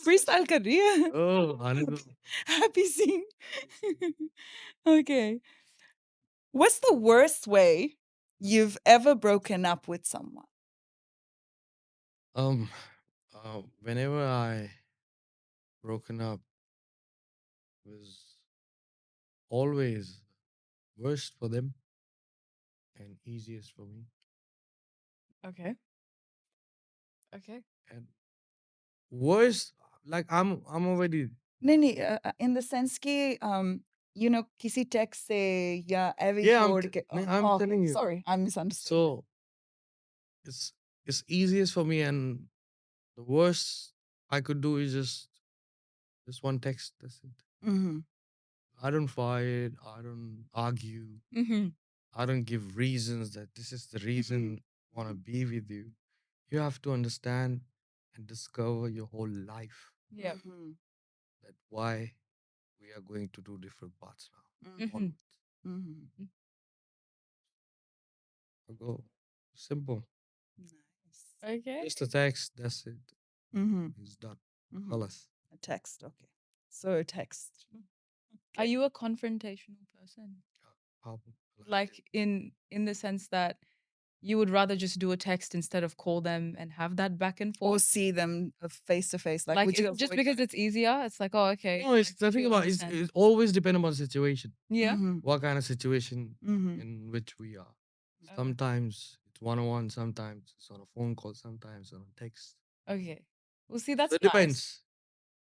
Freestyle career. Oh, I don't know. Happy scene. Okay. What's the worst way you've ever broken up with someone? Um, whenever I broken up was always worst for them and easiest for me. Okay. Okay. And worst, like I'm already नहीं नहीं in the sense कि you know किसी text से या every Yeah, छोड़ के I'm okay, telling you. sorry I misunderstood. So it's easiest for me, and the worst I could do is just one text. That's it. Mm-hmm. I don't fight. I don't argue. Mm-hmm. I don't give reasons that this is the reason I want to be with you. You have to understand and discover your whole life. Yeah. That why we are going to do different paths now. Mhm. Mm-hmm. Go. Simple. Nice. Okay. Just a text. That's it. Mm-hmm. It's done. Mm-hmm. Khalas. A text, okay. So a text. Are you a confrontational person? How- Like in the sense that you would rather just do a text instead of call them and have that back and Or forth? see them face to face? Like, Like would you just avoid because that? it's easier, it's like, oh, okay. No, it's like, the thing she'll about understand. it's always depend upon the situation. Yeah. Mm-hmm. What kind of situation Mm-hmm. in which we are. Okay. Sometimes it's one on one, sometimes it's on a phone call, sometimes on a text. Okay. Well, see, So that's it nice. depends.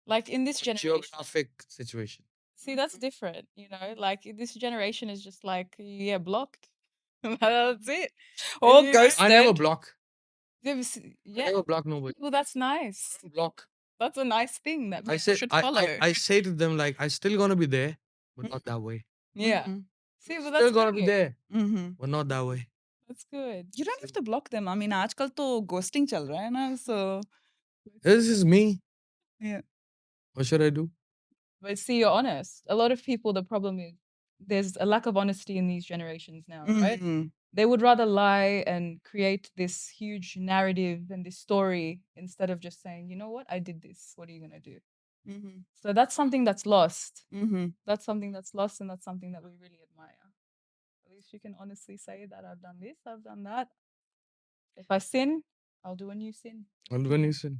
Like in this On generation. geographic situation. See, that's different, you know? Like this generation is just like, yeah, blocked. That's it. Or You know? ghosted. I never block. I I never block nobody. Well, that's nice. I don't block. That's a nice thing that I people say should follow. I say to them like I still gonna be there, but not that way. Yeah. Mhm. See, but Still that's gonna be good. there, Mm-hmm. but not that way. That's good. You don't have to block them. I mean, आजकल तो ghosting चल रहा है ना, so This is me. yeah. What should I do? But see, you're honest. A lot of people, the problem is there's a lack of honesty in these generations now, right? Mm-hmm. They would rather lie and create this huge narrative and this story instead of just saying, you know what, I did this. What are you going to do? Mm-hmm. So that's something that's lost. Mm-hmm. That's something that's lost, and that's something that we really admire. At least you can honestly say that I've done this, I've done that. If I sin, I'll do a new sin. I'm gonna listen.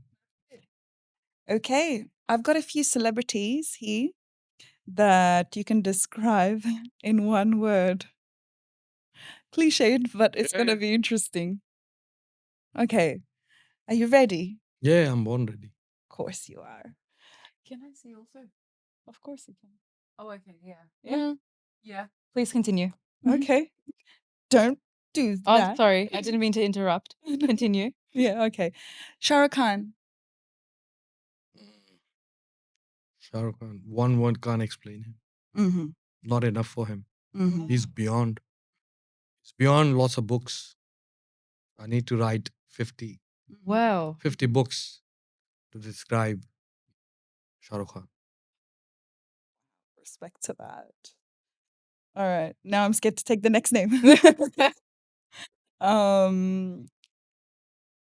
Okay, I've got a few celebrities here that you can describe in one word. Cliched, but it's going to be interesting. Okay, are you ready? Yeah, I'm born ready. Of course you are. Can I see also? Of course you can. Oh, okay, yeah. Yeah. Yeah. Please continue. Okay, don't do Oh, that. sorry. I didn't mean to interrupt. Continue. Yeah, okay. Shah Rukh Khan. Shah Rukh Khan. One word can't explain him. Mm-hmm. Not enough for him. Mm-hmm. He's beyond. He's beyond lots of books. I need to write 50 Wow. 50 books to describe Shah Rukh Khan. Respect to that. All right, now I'm scared to take the next name.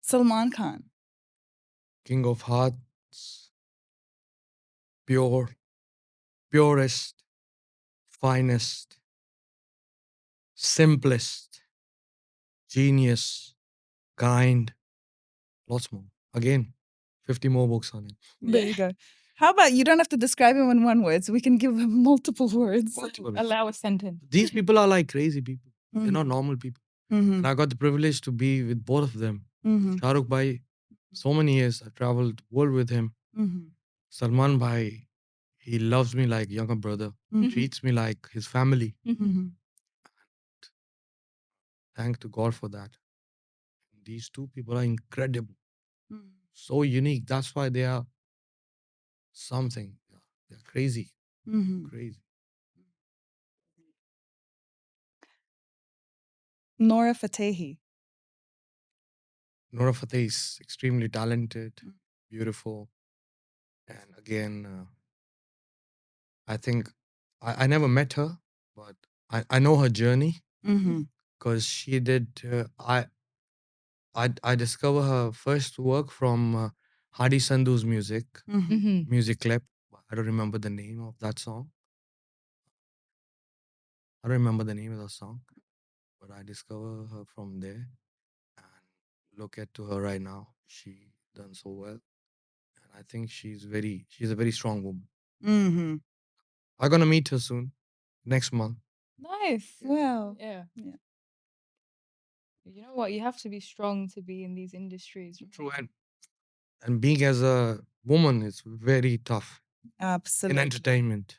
Salman Khan. King of Hearts. Pure. Purest. Finest. Simplest. Genius. Kind. Lots more. Again, 50 more books on him. There you go. How about you don't have to describe him in one word, so we can give him multiple words. Multiple. Allow a sentence. These people are like crazy people. They're not Mhm. normal people. Mhm. And I got the privilege to be with both of them. Mhm. Shah Rukh Bhai, so many years. I traveled the world with him. Mhm. Salman Bhai, he loves me like younger brother. Mhm. Treats me like his family. Mhm. Thank to God for that. These two people are incredible. Mhm. So unique. That's why they are something. They're crazy. Mhm. Crazy. Nora Fatehi. Nora Fateh is extremely talented, Mm. beautiful. And again, I think I never met her, but I know her journey Mhm. because she did. I discovered her first work from Hadi Sandhu's music Mhm. music clip. I don't remember the name of that song. I don't remember the name of the song, but I discovered her from there. And look at to her right now. She done so well, and I think she's a very strong woman. Mhm. I'm gonna meet her soon, next month. Nice. Wow. Yeah. Yeah. You know what? You have to be strong to be in these industries. True, and being as a woman is very tough in Absolutely. entertainment.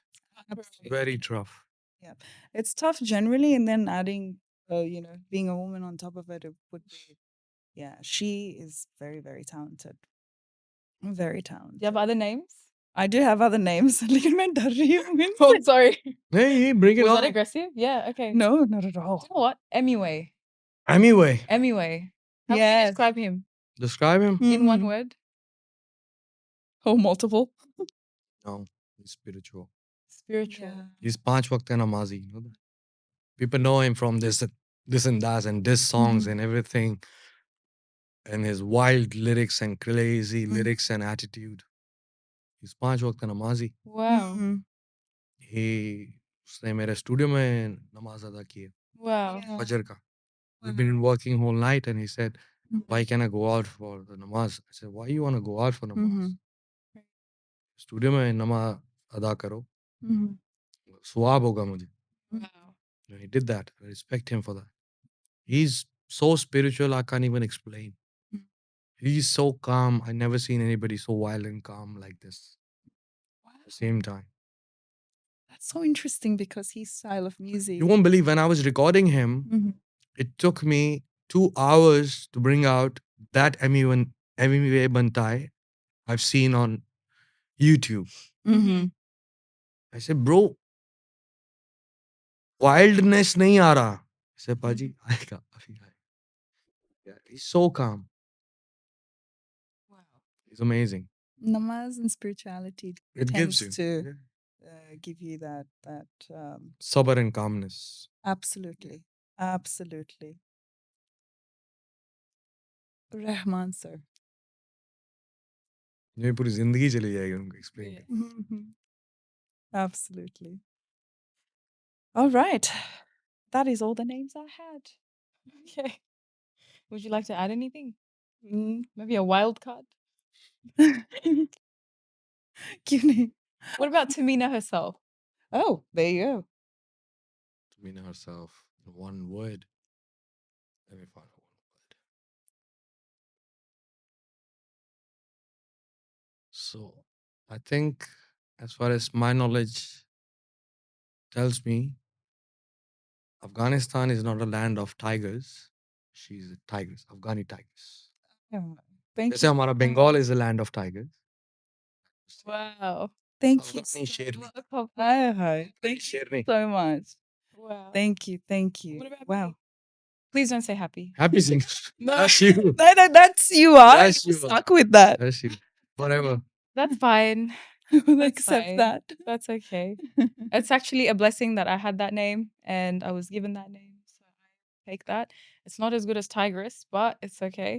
Absolutely. Very tough. Yeah. It's tough generally, and then adding, being a woman on top of it, it would be. Yeah, she is very, very talented. Very Do you have talented. other names? I do have other names. लेकिन मैं डर रही हूँ Oh, इनसे. sorry. Hey, bring it Was that on. aggressive? Yeah, okay. No, not at all. You know what? Anyway. Anyway, Anyway. How would you Yes. describe him describe him. in one Mhm. word? Oh, multiple. No, he's spiritual. Spiritual. Yeah. He's panch waqt namazi. You know that? People know him from this and that and this songs and everything, and his wild lyrics and crazy lyrics and attitude. He's panch waqt namazi. Wow. Mhm. He उसने मेरे studio में नमाज अदा की है Wow. Yeah. फजर का. We've been working whole night, and he said, Mhm. "Why can I go out for the namaz?" I said, "Why you want to go out for namaz? Mhm. Studio में नमाज अदा करो, Mhm. सवाब होगा मुझे." Wow. And he did that. I respect him for that. He's so spiritual, I can't even explain. Mm. He's so calm. I never seen anybody so wild and calm like this at the same time. That's so interesting because his style of music. You won't believe when I was recording him, Mhm. it took me 2 hours to bring out that Emi Bantai I've seen on YouTube. Mhm. I said, bro, wildness nahi aa raha. I said, Paji, aayega, abhi aayega. Yeah, he's so calm. Wow. He's amazing. Namaz and spirituality It gives tends you to give you that sabr and calmness. absolutely, absolutely. Rahman sir. मेरी पूरी जिंदगी चली जाएगी उनको explain Yeah. करने. Mhm. Absolutely. All right, that is all the names I had. Okay. Would you like to add anything? Mm. Maybe a wild card? Give me. What about Tahmina herself? Oh, there you go. Tahmina herself, in one word. Let me find one word. So, I think, as far as my knowledge tells me, Afghanistan is not a land of tigers. She's a tigress, Afghani tigress. Oh, thank जैसे you. हमारा Bengal is a land of tigers. Wow. Thank you. Afghani शेरनी. What a compliment. Hi. Thank you शेरनी. so much. Wow. Thank you. Thank you. What about Wow. me? Please don't say happy. Happy Singh. No. That's you. That's you are. That's You you. stuck with that. That's you. Whatever. That's fine. We'll That's accept fine. that. That's okay. It's actually a blessing that I had that name and I was given that name. So I take that. It's not as good as Tigress, but it's okay.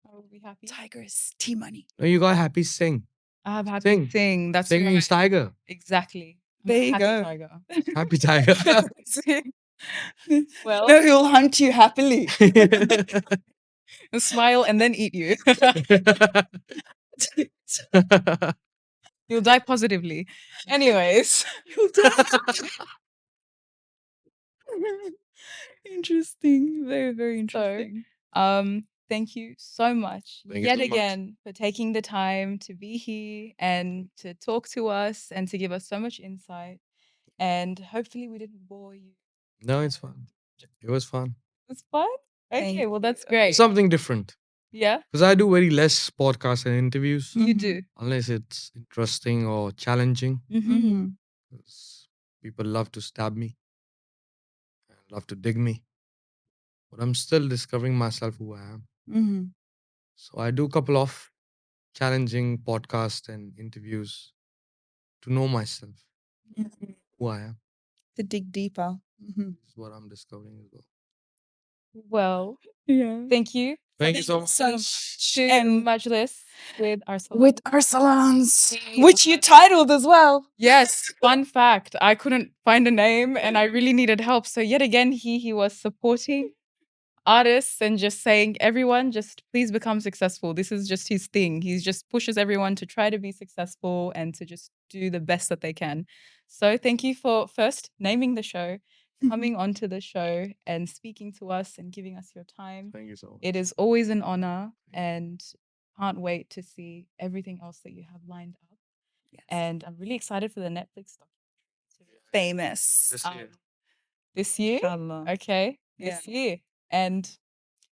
I will be happy. Tigress, T-Money. No, you got Happy Singh. I have happy Sing. Sing. That's Sing means right. tiger. Exactly. I'm There a you happy go. tiger. Happy tiger. Well, No, he'll hunt you happily. smile and then eat you. You'll die positively. Anyways. He'll die. Interesting. Very, very interesting. Thank you so much Thank you yet so much. again for taking the time to be here and to talk to us and to give us so much insight. And hopefully we didn't bore you. No, it's fun. It was fun. It's fun? Thank Okay, well that's you. great. Something different. Yeah, Because I do very less podcasts and interviews, you Mhm. do. unless it's interesting or challenging. Mhm. 'Cause people love to stab me and love to dig me. But I'm still discovering myself who I am. Mhm. So I do a couple of challenging podcasts and interviews to know myself, Mhm. who I am. To dig deeper. Mhm. This is what I'm discovering as well. Well, Yeah. thank you Thank you so so much. much. to And Majlis with Arsalan. with Arsalans, We which you are- titled as well. Yes, fun fact. I couldn't find a name and I really needed help. So yet again, he was supporting artists and just saying, everyone, just please become successful. This is just his thing. He just pushes everyone to try to be successful and to just do the best that they can. So thank you for first naming the show, coming onto the show and speaking to us and giving us your time. Thank you so much. It is always an honor and can't wait to see everything else that you have lined up. Yes. And I'm really excited for the Netflix documentary. Famous. This year. This year? Inshallah. Okay, Yeah. this year. And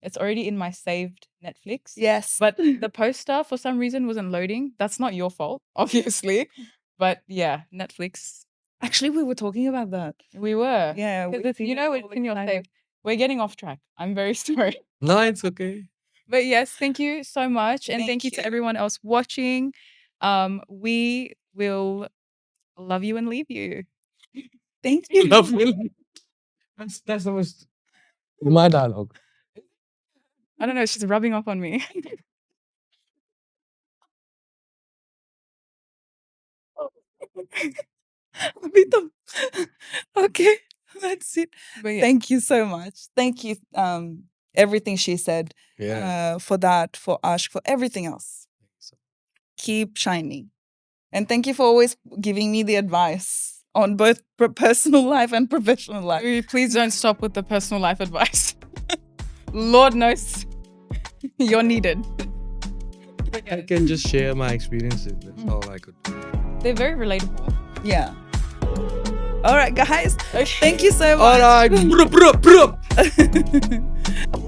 It's already in my saved Netflix. Yes. But the poster for some reason wasn't loading. That's not your fault, obviously. But yeah, Netflix. Actually, we were talking about that. We were. Yeah. Because you know it's in your save. We're getting off track. I'm very sorry. No, it's okay. But yes, thank you so much. And thank you to everyone else watching. We will love you and leave you. Thank you. Love will. That's the most. My dialogue. I don't know, she's rubbing off on me. Okay, that's it. But yeah, Thank you so much. Thank you, everything she said, Yeah. for that, for Arsh, for everything else. Keep shining. And thank you for always giving me the advice on both personal life and professional life. please don't stop with the personal life advice. Lord knows you're needed. I can just share my experiences. That's all I could do. They're very relatable. Yeah. All right, guys. Thank you so much. All right.